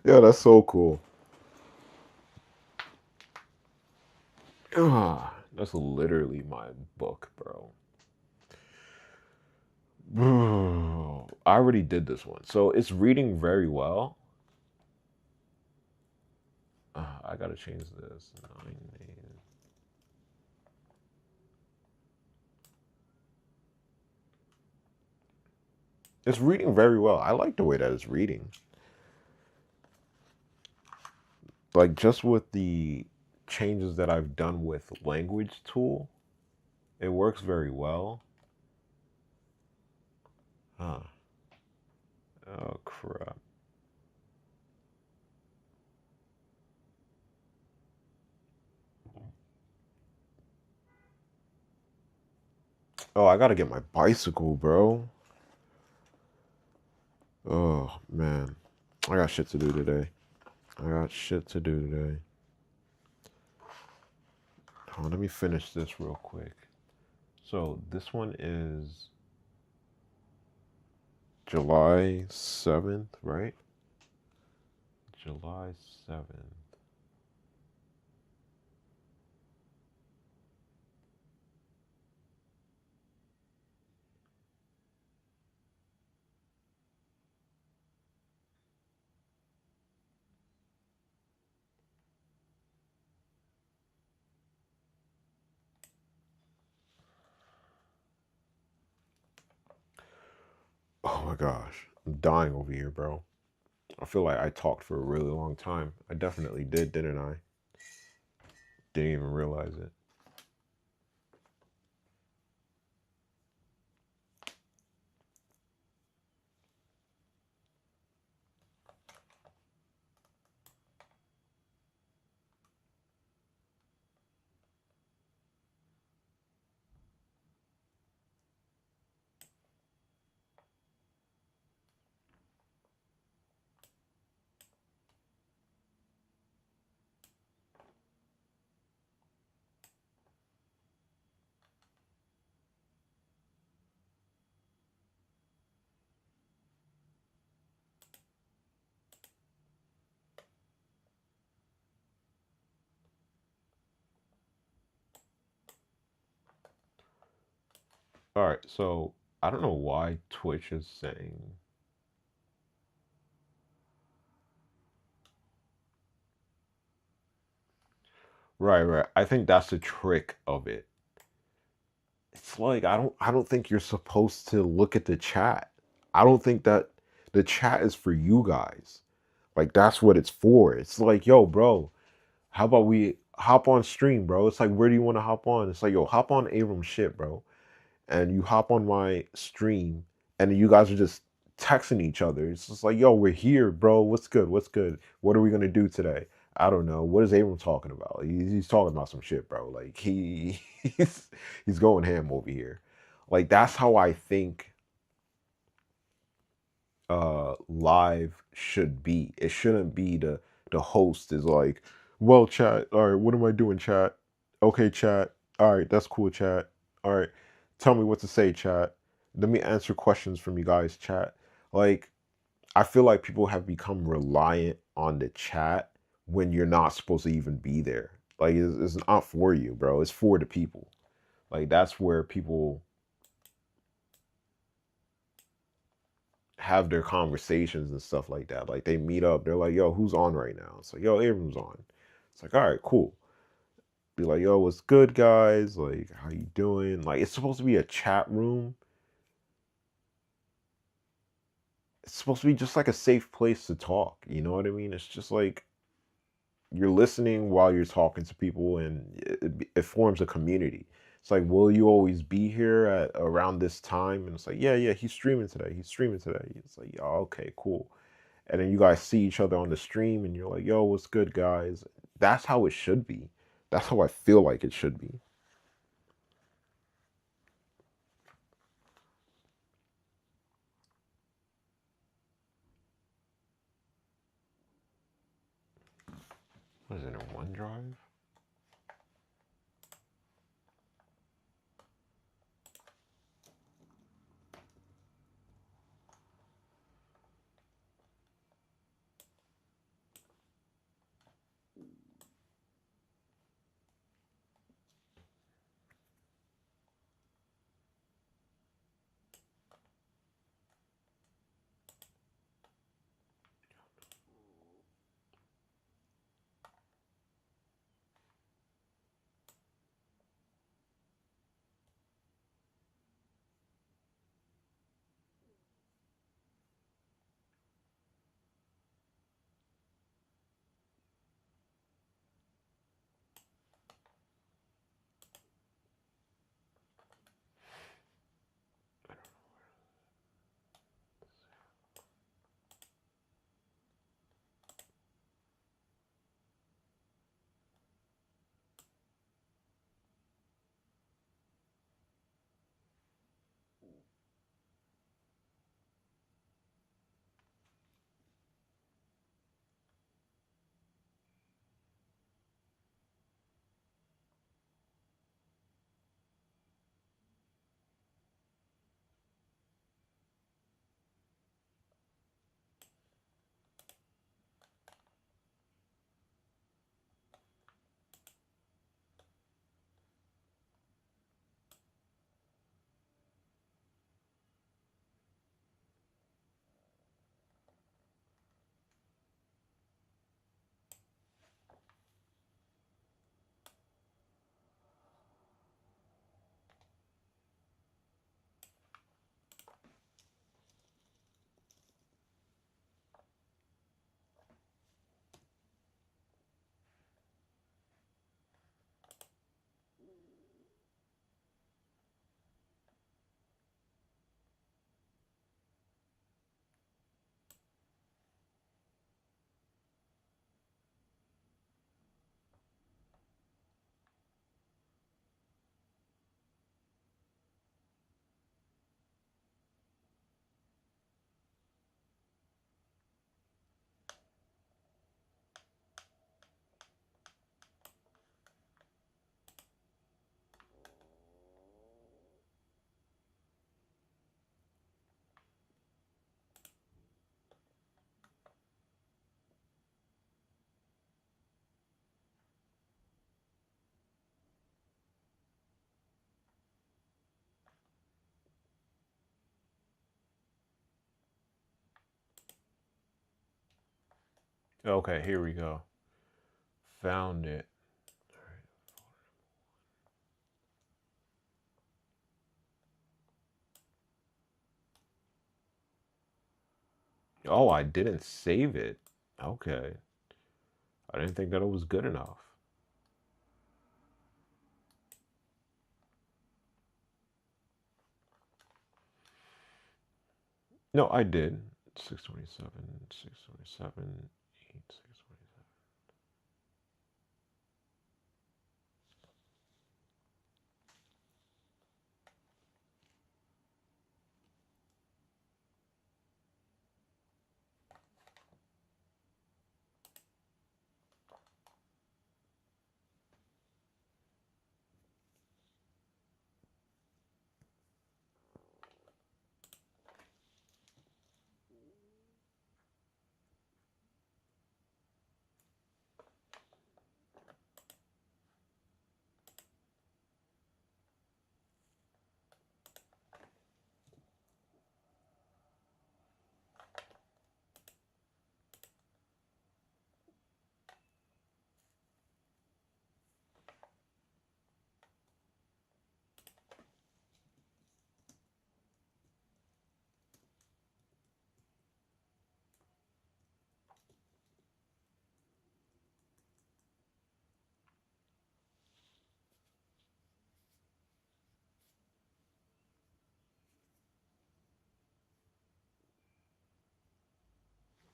Yeah, that's so cool. Ah, that's literally my book, bro. I already did this one. So it's reading very well. I gotta change this. 9 days. It's reading very well. I like the way that it's reading. Like just with the changes that I've done with language tool, it works very well. Huh. Oh crap. Oh, I gotta get my bicycle, bro. Oh man. I got shit to do today. I got shit to do today. Hold on, let me finish this real quick. So this one is July 7th, right? July 7th. Oh my gosh. I'm dying over here, bro. I feel like I talked for a really long time. I definitely did, didn't I? Didn't even realize it. All right, so I don't know why Twitch is saying. Right, right. I think that's the trick of it. It's like I don't think you're supposed to look at the chat. I don't think that the chat is for you guys. Like that's what it's for. It's like, yo, bro, how about we hop on stream, bro? It's like, where do you want to hop on? It's like, yo, hop on Abram's shit, bro. And you hop on my stream, and you guys are just texting each other. It's just like, yo, we're here, bro. What's good? What's good? What are we gonna do today? I don't know. What is Abram talking about? He's talking about some shit, bro. Like he's going ham over here. Like that's how I think live should be. It shouldn't be the host is like, well, chat, all right, what am I doing, chat? Okay, chat. All right, that's cool, chat. All right, tell me what to say, chat. Let me answer questions from you guys, chat. Like, I feel like people have become reliant on the chat when you're not supposed to even be there. Like, it's not for you, bro. It's for the people. Like, that's where people have their conversations and stuff like that. Like they meet up, they're like, yo, who's on right now? It's like, yo, Abram's on. It's like, all right, cool. Be like, yo, what's good, guys? Like, how you doing? Like, it's supposed to be a chat room. It's supposed to be just like a safe place to talk. You know what I mean? It's just like you're listening while you're talking to people, and it forms a community. It's like, will you always be here at around this time? And it's like, yeah, yeah, he's streaming today. He's streaming today. It's like, yeah, okay, cool. And then you guys see each other on the stream, and you're like, yo, what's good, guys? That's how it should be. That's how I feel like it should be. What is it, in OneDrive? Okay, here we go. Found it. Oh, I didn't save it. Okay. I didn't think that it was good enough. No, I did. 627, 627, 8, 627.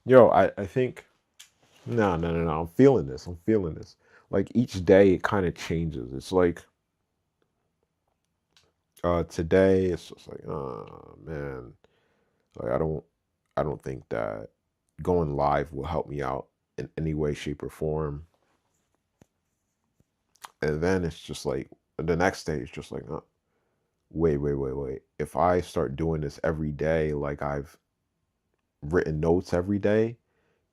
Yo, I think no, no, no, no. I'm feeling this. I'm feeling this. Like each day it kind of changes. It's like today it's just like, oh man, like I don't think that going live will help me out in any way, shape, or form. And then it's just like the next day it's just like, wait, wait, wait, wait. If I start doing this every day, like I've written notes every day,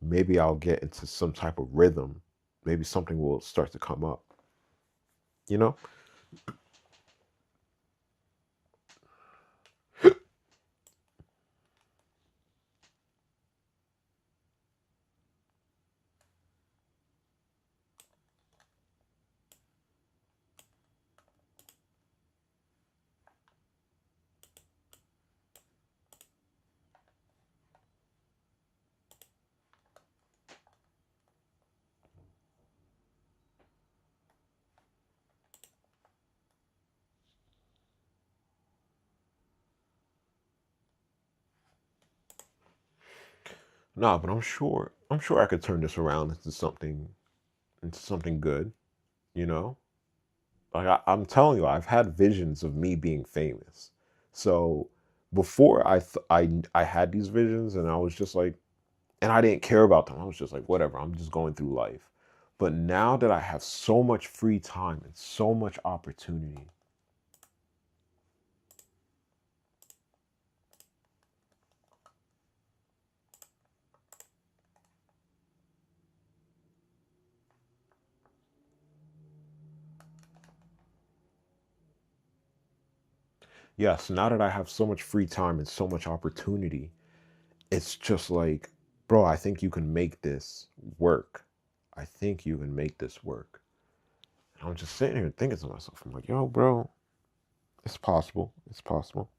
maybe I'll get into some type of rhythm. Maybe something will start to come up, you know? Nah, but I'm sure I could turn this around into something good, you know? Like I'm telling you, I've had visions of me being famous. So before I had these visions and I was just like, and I didn't care about them. I was just like, whatever, I'm just going through life. But now that I have so much free time and so much opportunity, yes, now that I have so much free time and so much opportunity, it's just like, bro, I think you can make this work. I think you can make this work. And I'm just sitting here thinking to myself, I'm like, yo, bro, it's possible. It's possible.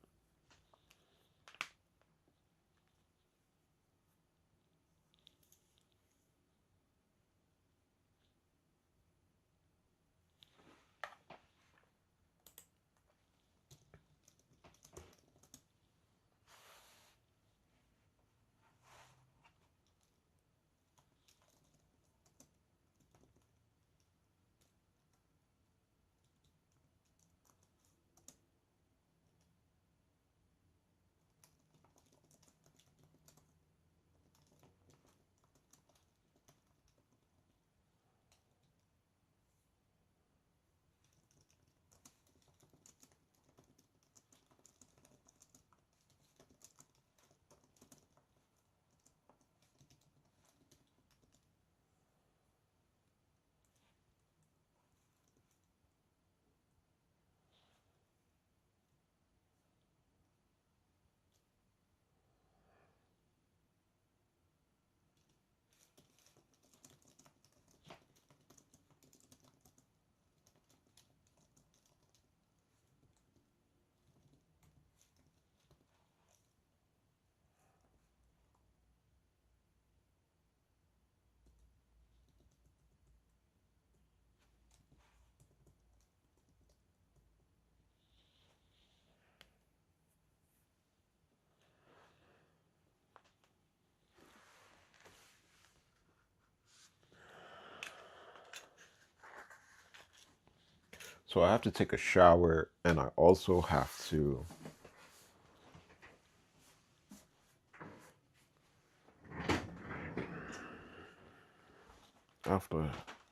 So I have to take a shower and I also have to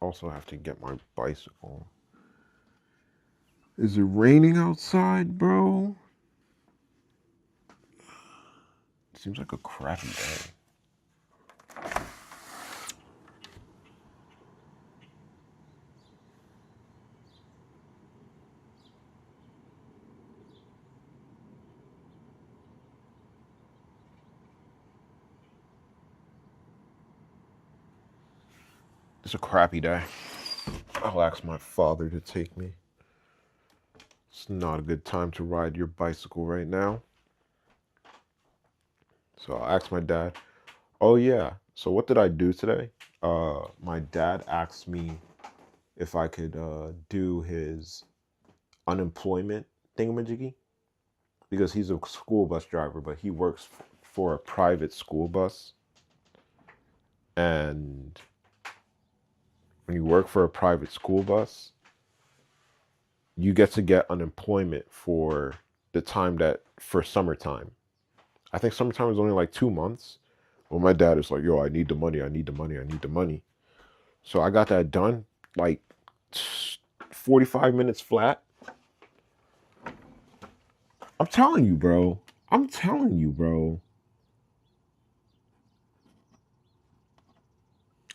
also have to get my bicycle. Is it raining outside, bro? Seems like a crappy day. It's a crappy day. I'll ask my father to take me. It's not a good time to ride your bicycle right now. So I'll ask my dad. Oh yeah. So what did I do today? My dad asked me if I could do his unemployment thingamajiggy because he's a school bus driver, but he works for a private school bus. And when you work for a private school bus, you get unemployment for the time that for summertime. I think summertime is only like 2 months. Well, my dad is like, yo, I need the money, I need the money, I need the money. So I got that done like 45 minutes flat. I'm telling you, bro. I'm telling you, bro.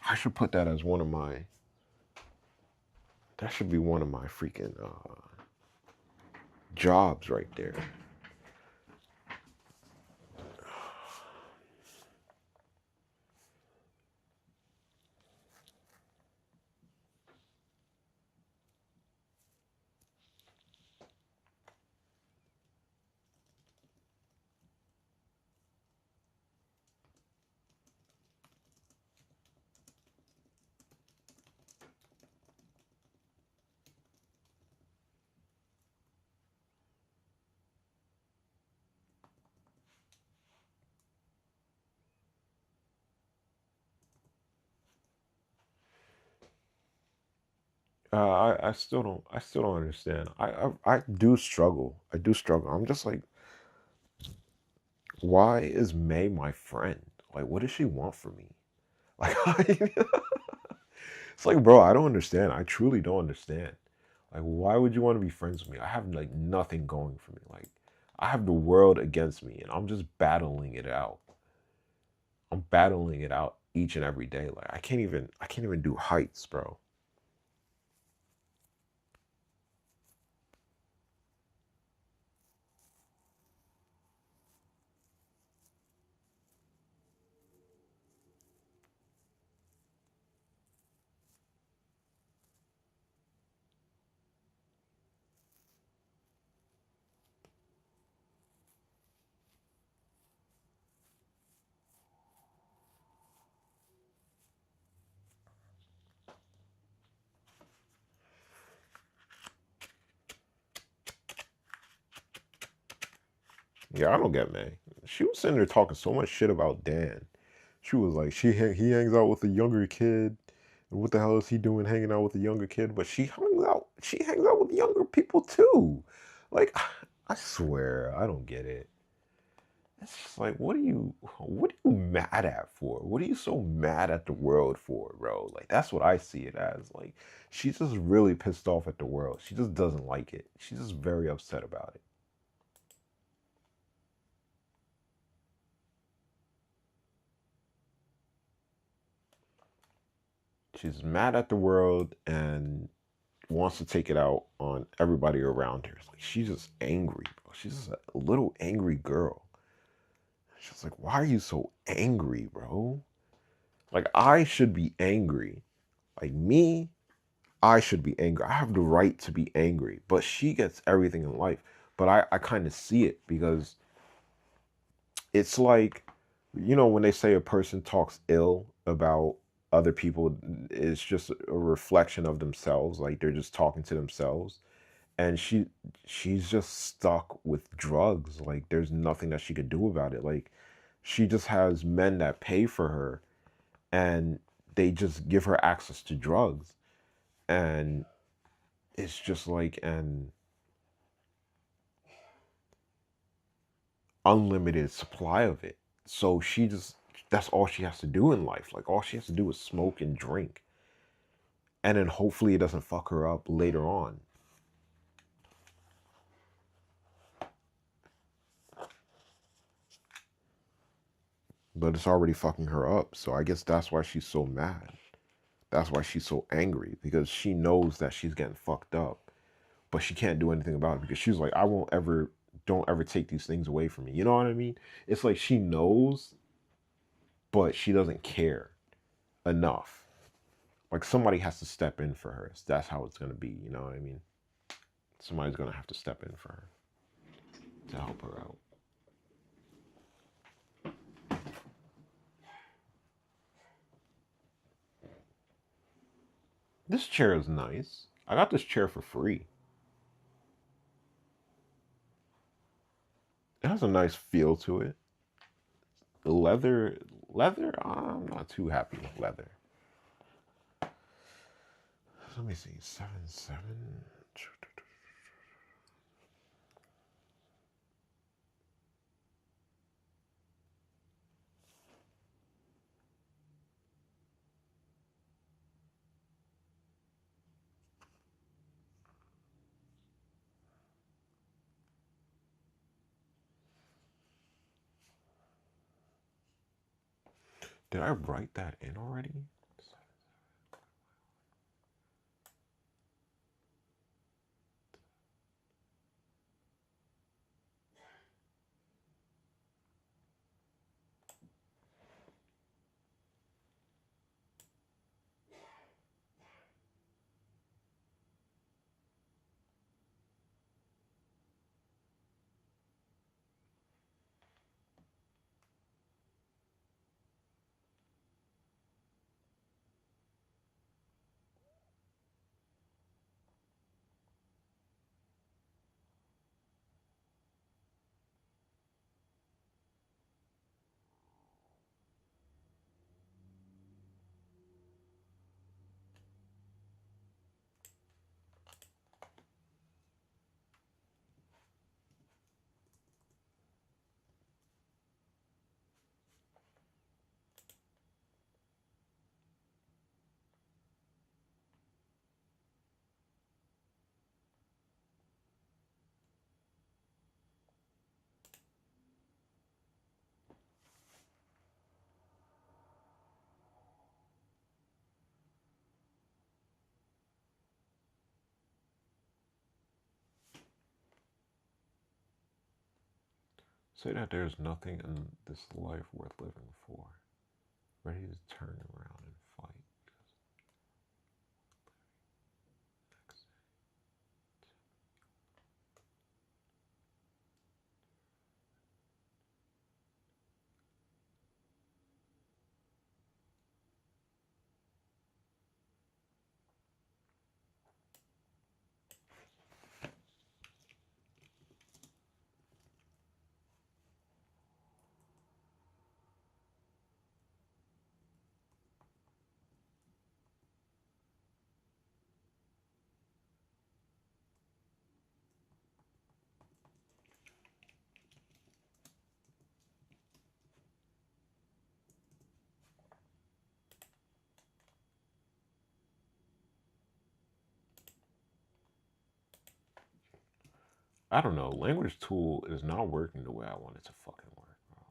I should put that as one of my. That should be one of my freaking jobs right there. I still don't. I still don't understand. I do struggle. I do struggle. I'm just like, why is May my friend? Like, what does she want from me? Like, it's like, bro, I don't understand. I truly don't understand. Like, why would you want to be friends with me? I have like nothing going for me. Like, I have the world against me, and I'm just battling it out. I'm battling it out each and every day. Like, I can't even do heights, bro. Yeah, I don't get May. She was sitting there talking so much shit about Dan. She was like, he hangs out with a younger kid. And what the hell is he doing hanging out with a younger kid? But she hangs out with younger people too. Like, I swear, I don't get it. It's just like, what are you mad at for? What are you so mad at the world for, bro? Like, that's what I see it as. Like, she's just really pissed off at the world. She just doesn't like it. She's just very upset about it. She's mad at the world and wants to take it out on everybody around her. It's like she's just angry, bro. She's just a little angry girl. She's like, why are you so angry, bro? Like, I should be angry. Like, me, I should be angry. I have the right to be angry. But she gets everything in life. But I kind of see it because it's like, when they say a person talks ill about other people, it's just a reflection of themselves. Like, they're just talking to themselves. And she's just stuck with drugs. Like, there's nothing that she could do about it. Like, she just has men that pay for her, and they just give her access to drugs. And it's just like an unlimited supply of it. So that's all she has to do in life. Like, all she has to do is smoke and drink. And then hopefully it doesn't fuck her up later on. But it's already fucking her up. So I guess that's why she's so mad. That's why she's so angry, because she knows that she's getting fucked up, but she can't do anything about it because she's like, I won't ever, don't ever take these things away from me. You know what I mean? It's like she knows, but she doesn't care enough. Like, somebody has to step in for her. That's how it's gonna be. You know what I mean? Somebody's gonna have to step in for her to help her out. This chair is nice. I got this chair for free. It has a nice feel to it. The leather, Leather, I'm not too happy with leather. Let me see, 7 7. Did I write that in already? Say that there's nothing in this life worth living for. Ready to turn around and fight. I don't know. Language tool is not working the way I want it to fucking work, bro.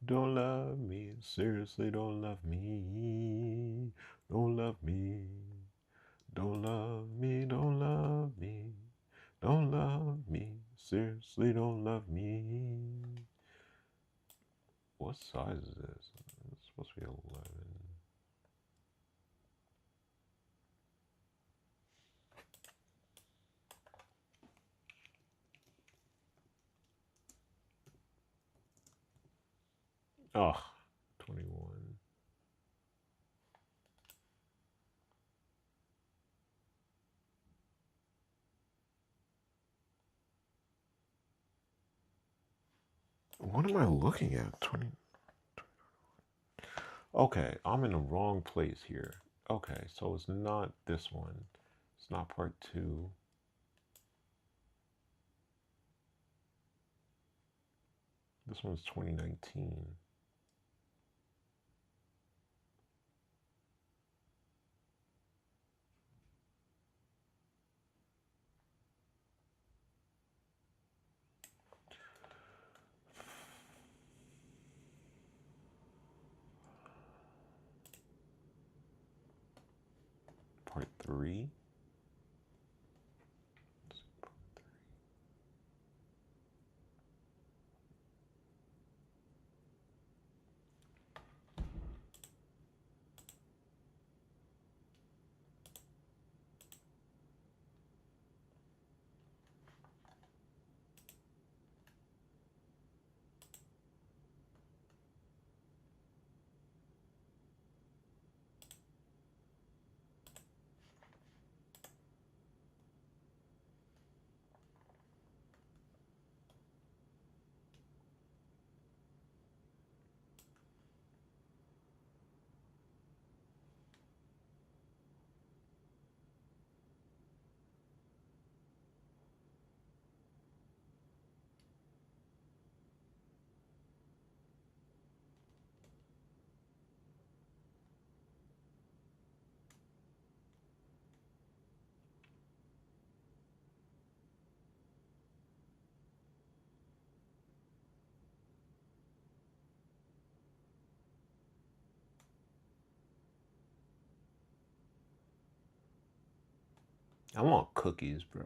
Don't love me. Seriously, don't love me. Don't love me. Don't love me, don't love me, don't love me, seriously don't love me. What size is this? It's supposed to be 11. Oh, 21. What am I looking at? 20. Okay, I'm in the wrong place here. Okay, so it's not this one. It's not part 2. This one's 2019. Part 3. I want cookies, bro.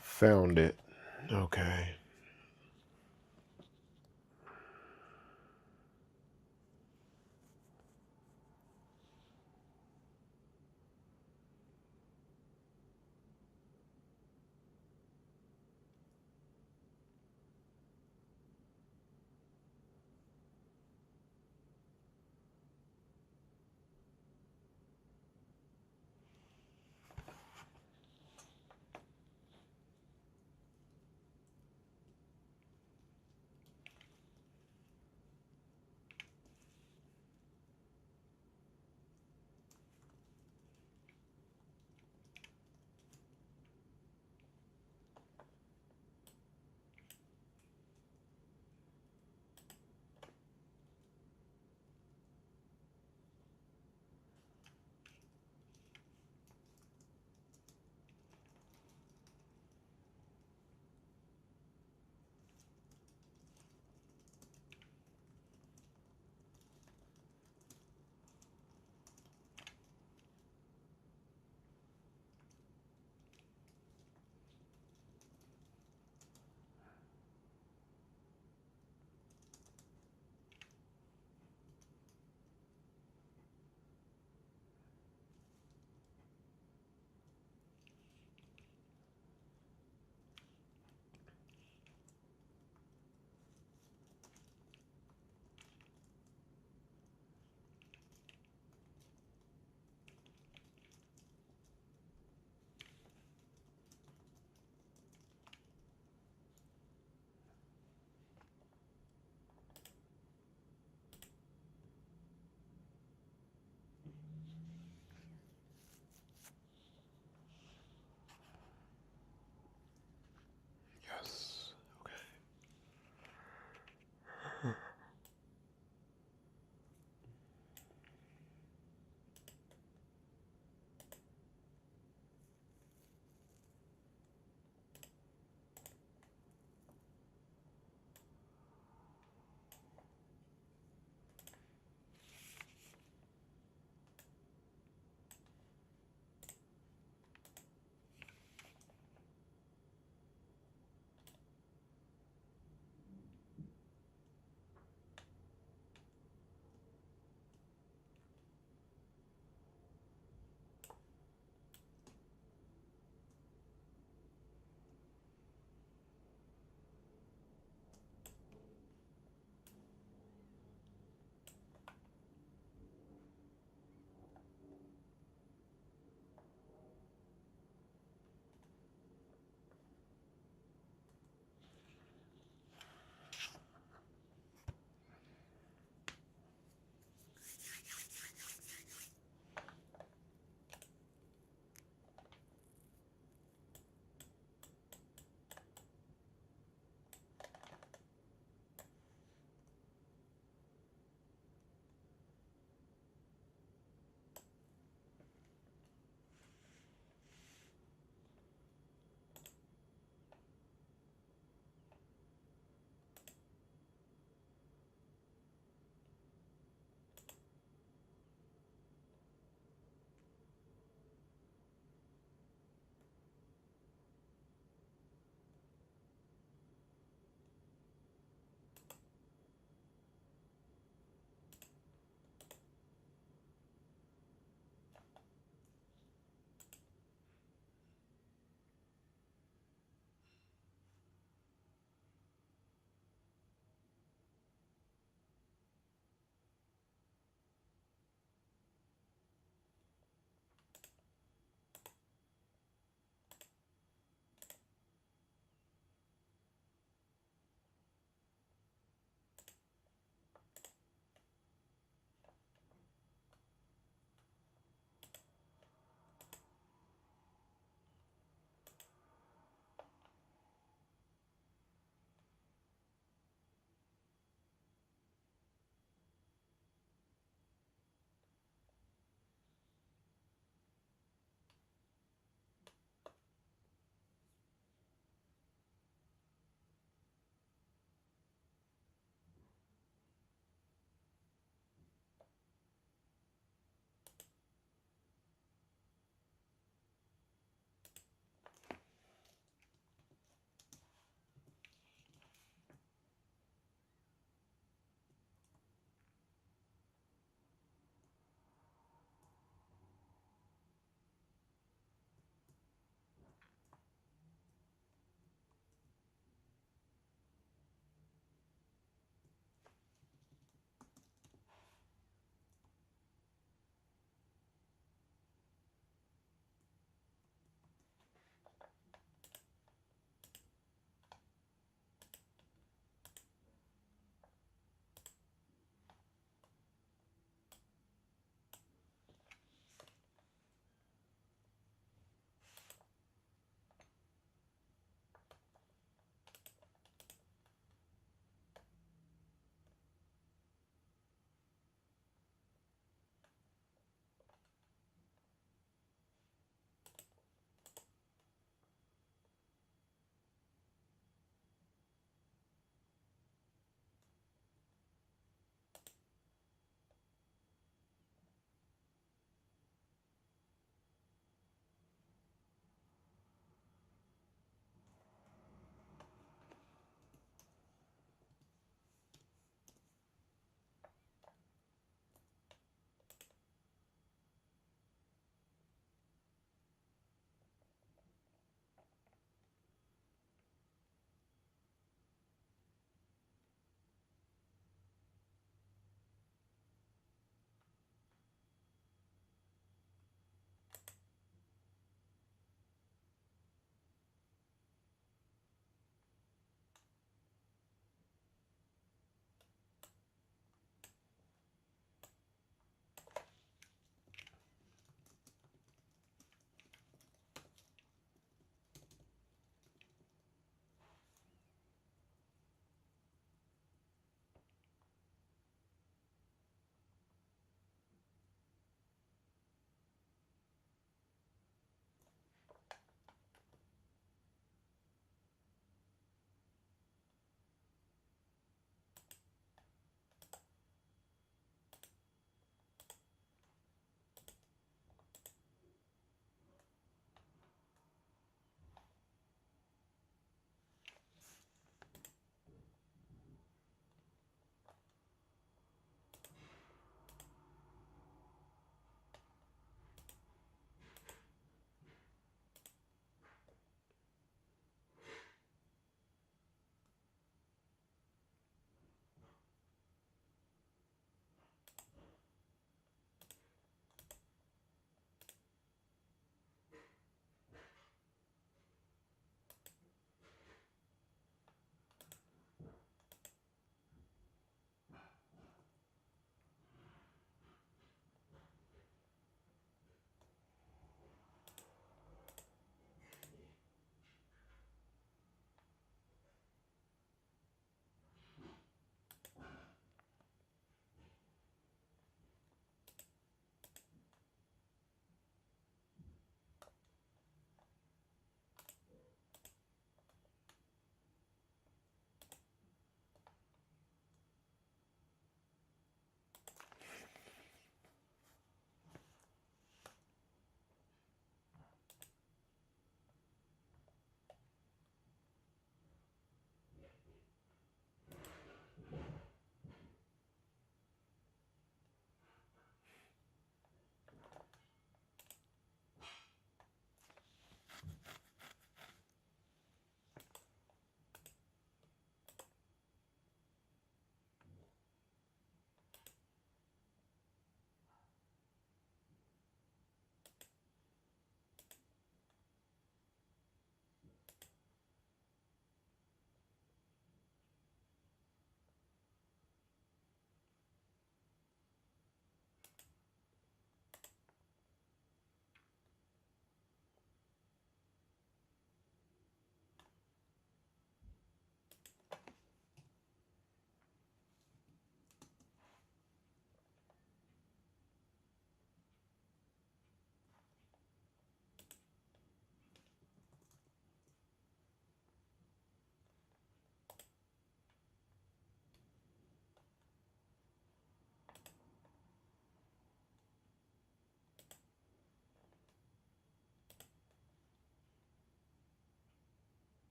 Found it. Okay.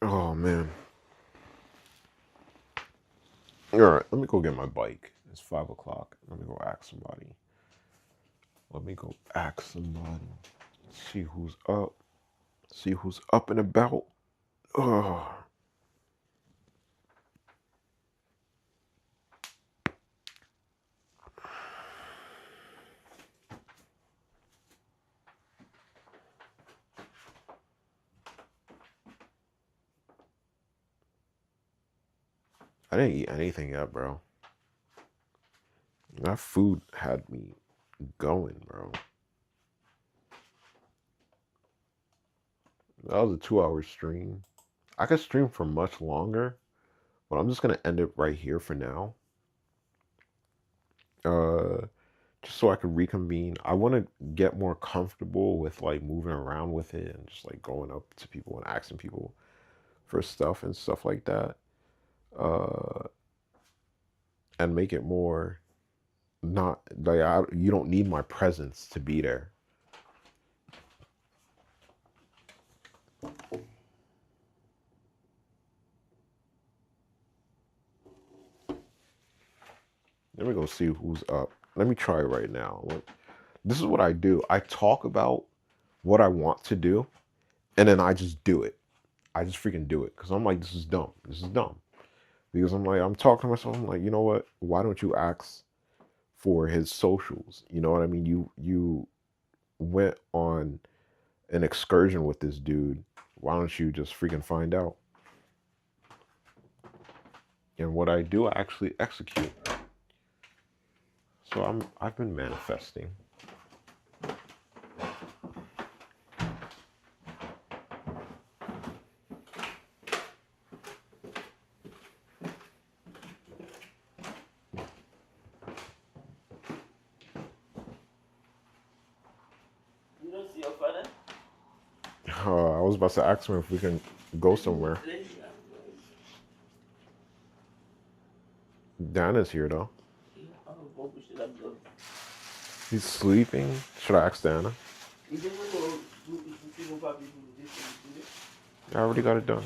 Oh man. All right, let me go get my bike. It's 5 o'clock. Let me go ask somebody. See who's up. See who's up and about. Ugh. I didn't eat anything yet, bro. That food had me going, bro. That was a 2 hour stream. I could stream for much longer, but I'm just gonna end it right here for now. Uh, just so I could reconvene. I want to get more comfortable with like moving around with it and just like going up to people and asking people for stuff and stuff like that. Uh, and make it more not like you don't need my presence to be there. Let me go see who's up. Let me try right now. Look, this is what I do. I talk about what I want to do, and then I just do it. I just freaking do it because I'm like, this is dumb. This is dumb. Because I'm like, I'm talking to myself. I'm like, you know what? Why don't you ask for his socials? You know what I mean? You went on an excursion with this dude. Why don't you just freaking find out? And what I do, I actually execute. So I've been manifesting. I was about to ask him if we can go somewhere. Dana's here though. He's sleeping. Should I ask Dana? I already got it done.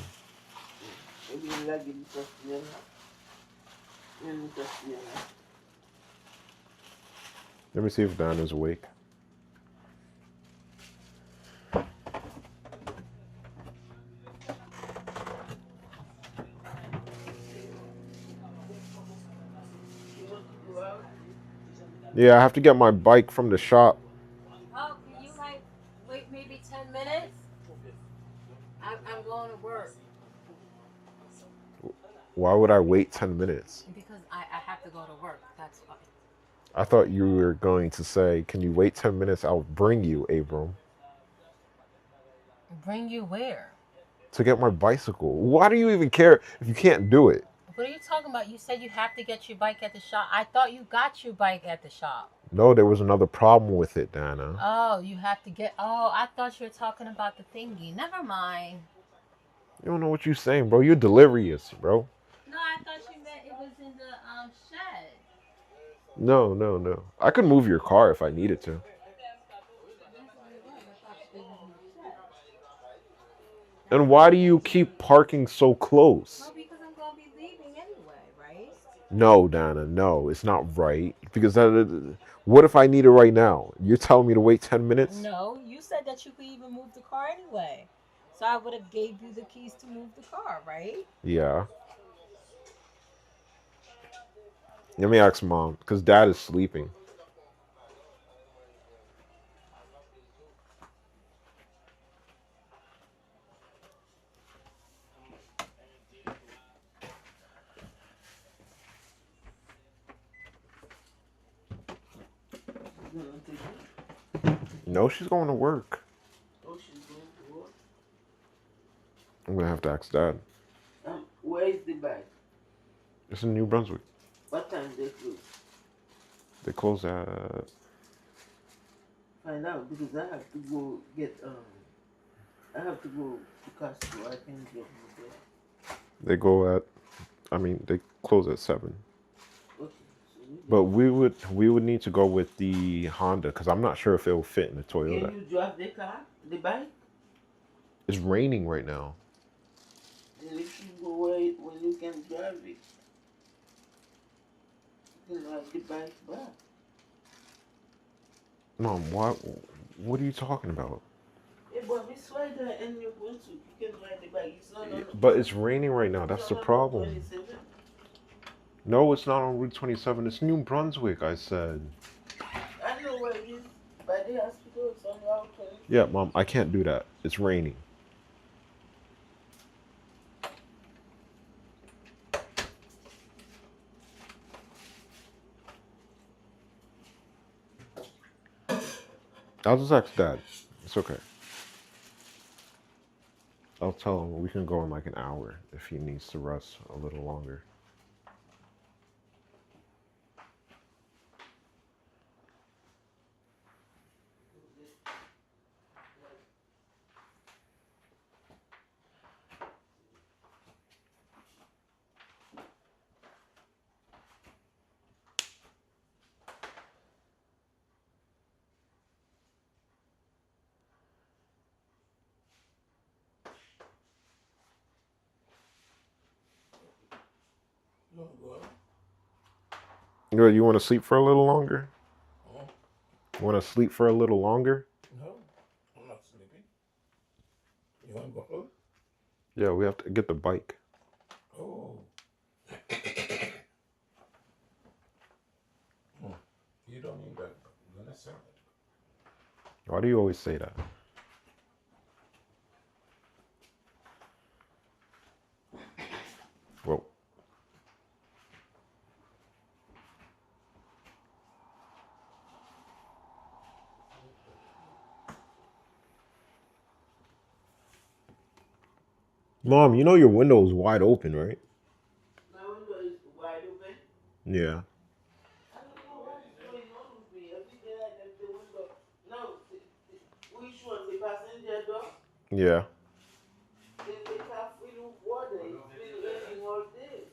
Let me see if Dana's awake. Yeah, I have to get my bike from the shop. Oh, can you like wait maybe 10 minutes? I'm going to work. Why would I wait 10 minutes? Because I have to go to work. That's why. I thought you were going to say, can you wait 10 minutes? I'll bring you, Abram. Bring you where? To get my bicycle. Why do you even care if you can't do it? What are you talking about? You said you have to get your bike at the shop. I thought you got your bike at the shop. No, there was another problem with it, Dana. Oh, you have to get. Oh, I thought you were talking about the thingy. Never mind. You don't know what you're saying, bro. You're delirious, bro. No, I thought you meant it was in the shed. No. I could move your car if I needed to. And why do you keep parking so close? Well, because I'm gonna be leaving anyway, right? No, Dana, no, it's not right. Because what if I need it right now? You're telling me to wait 10 minutes? No, you said that you could even move the car anyway. So I would have gave you the keys to move the car, right? Yeah. Let me ask mom, because dad is sleeping. No, she's going to work. I'm going to have to ask dad. Where is the bag? It's in New Brunswick. What time they close? They close at... Find out because I have to go get I have to go to Costco. I can get me there. They go at... I mean, they close at 7. Okay, so But we would need to go with the Honda because I'm not sure if it will fit in the Can Toyota. you drive the car, the bike? It's raining right now. And if you go away when you can drive it, you can ride the bike back. Mom, what are you talking about? Yeah, but it's right there and you're going to, you can ride the bike. But it's raining right now. It's That's not the on Route problem. 27. No, it's not on Route 27. It's New Brunswick, I said. I know where it is. By the hospital, it's on Route Yeah, 27. Mom, I can't do that. It's raining. I'll just ask Dad. It's okay. I'll tell him we can go in like an hour if he needs to rest a little longer. No, go on. You want to sleep for a little longer? Huh? Want to sleep for a little longer? No, I'm not sleeping. You want to go home? Yeah, we have to get the bike. Oh. You don't need that. You're gonna sell it. Why do you always say that? Well, Mom, you know your window is wide open, right? My window is wide open. Yeah. I don't know what's going on with me. Every day I left the window. No, which one? The passenger door? Yeah. The car filled with water. It's been raining all day.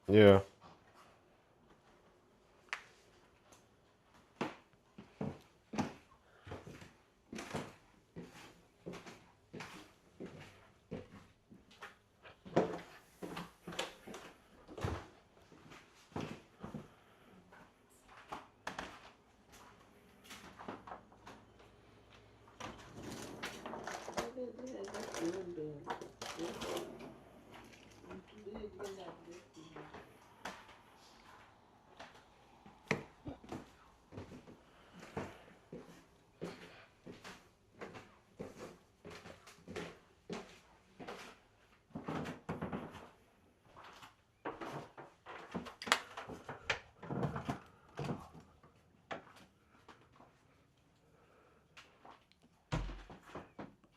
Yeah. Every day I left the window. And today again I left the window.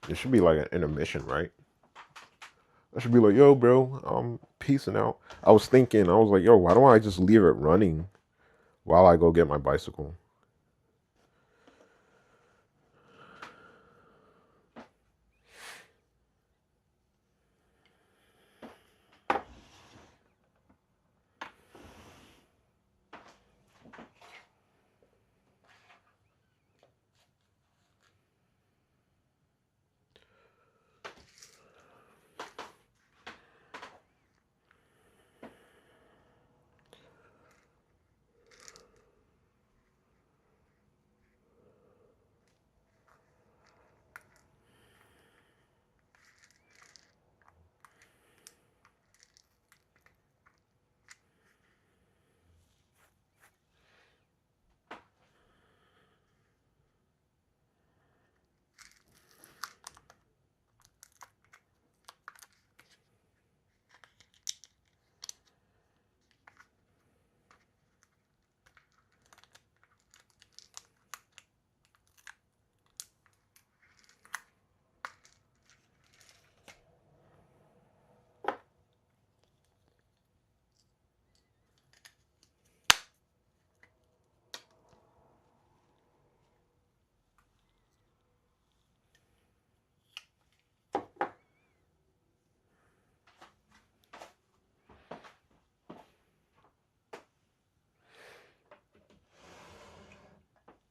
It should be like an intermission, right? I should be like, yo, bro, I'm peacing out. I was thinking, I was like, yo, why don't I just leave it running while I go get my bicycle?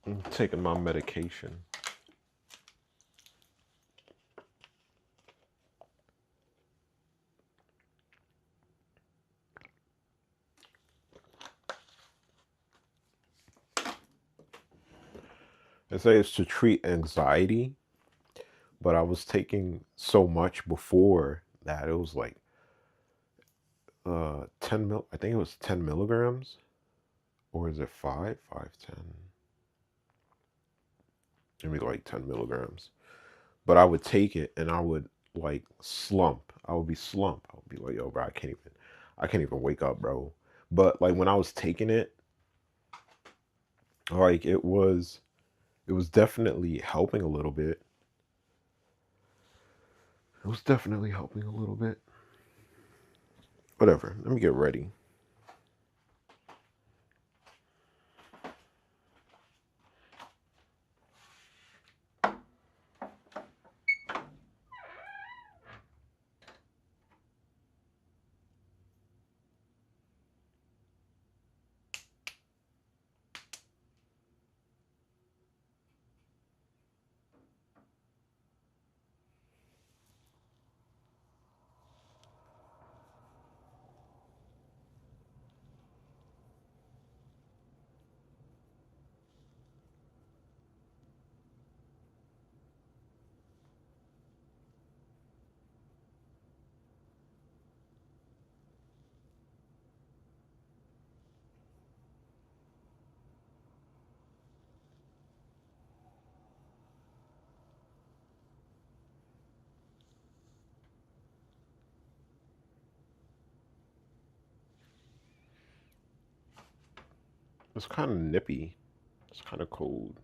I'm taking my medication. They say it's to treat anxiety, but I was taking so much before that it was like 10 mil. I think it was 10 milligrams, or is it five? 5, 10. Maybe like 10 milligrams. But I would take it and I would like slump. I would be slump. I would be like, yo, bro, I can't even wake up, bro. But like when I was taking it, like it was definitely helping a little bit. It was definitely helping a little bit. Whatever. Let me get ready. It's kind of nippy. It's kind of cold.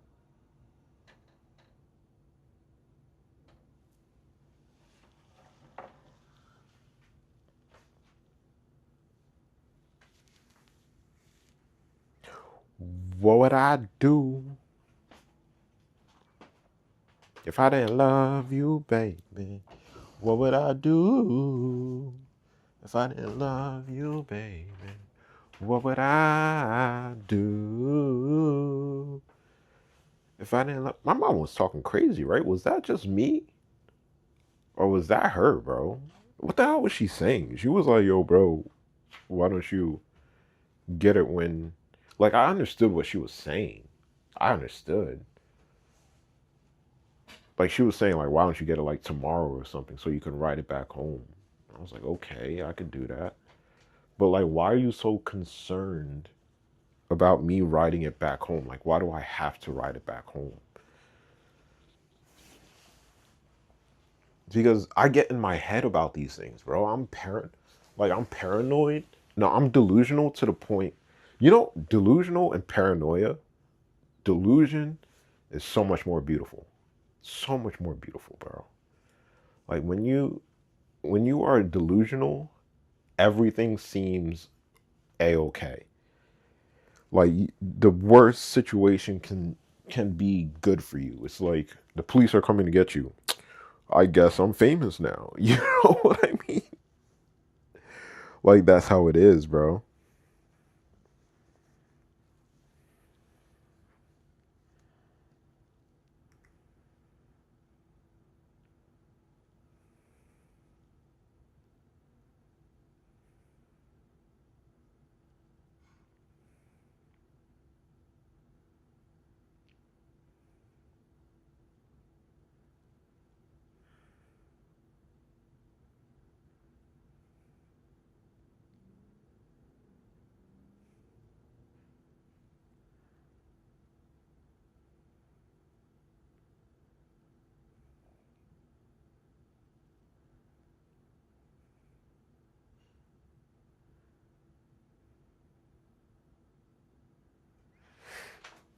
What would I do if I didn't love you, baby? What would I do if I didn't love you, baby? What would I do if I didn't love... My mom was talking crazy, right? Was that just me? Or was that her, bro? What the hell was she saying? She was like, yo, bro, why don't you get it when... Like, I understood what she was saying. I understood. Like, she was saying, like, why don't you get it, like, tomorrow or something so you can ride it back home? I was like, okay, I could do that. But, like, why are you so concerned about me riding it back home? Like, why do I have to ride it back home? Because I get in my head about these things, bro. I'm paranoid. No, I'm delusional to the point. You know, delusional and paranoia. Delusion is so much more beautiful. So much more beautiful, bro. Like when you are delusional, everything seems a-okay. Like the worst situation can be good for you. It's like the police are coming to get you. I guess I'm famous now. You know what I mean? Like that's how it is, bro.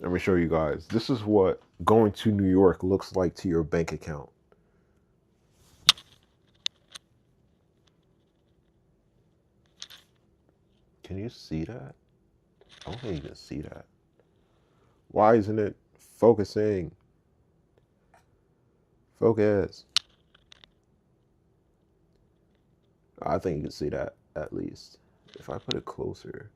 Let me show you guys. This is what going to New York looks like to your bank account. Can you see that? I don't think you can see that. Why isn't it focusing? Focus. I think you can see that at least. If I put it closer,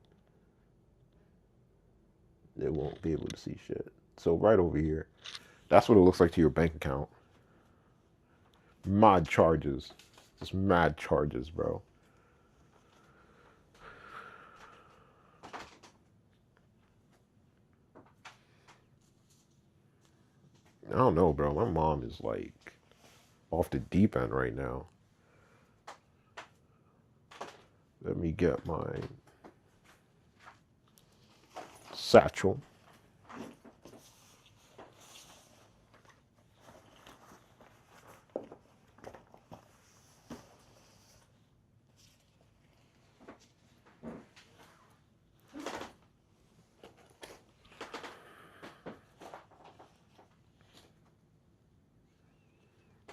it won't be able to see shit. So right over here. That's what it looks like to your bank account. Mod charges. Just mad charges, bro. I don't know, bro. My mom is like off the deep end right now. Let me get my satchel.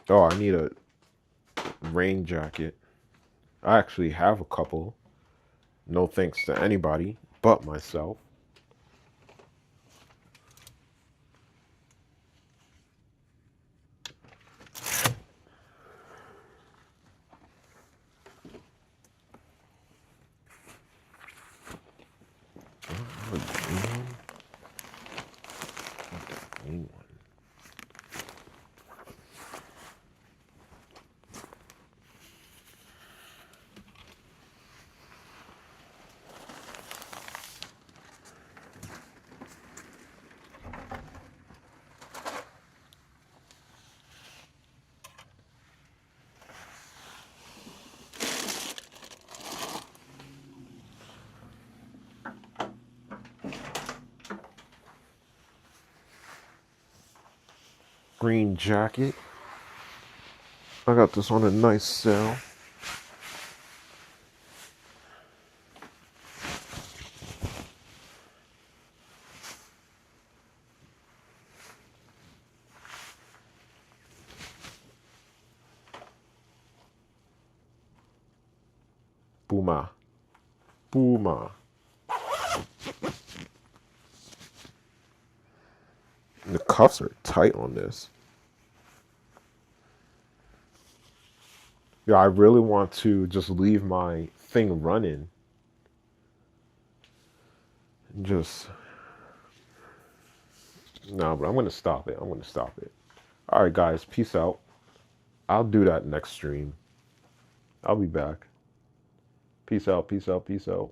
Oh, I need a rain jacket. I actually have a couple. No thanks to anybody but myself. Green jacket. I got this on a nice sale. Booma. Booma. The cuffs are tight on this. Yeah, I really want to just leave my thing running. Just no, but I'm gonna stop it. I'm gonna stop it. All right, guys, peace out. I'll do that next stream. I'll be back. Peace out. Peace out. Peace out.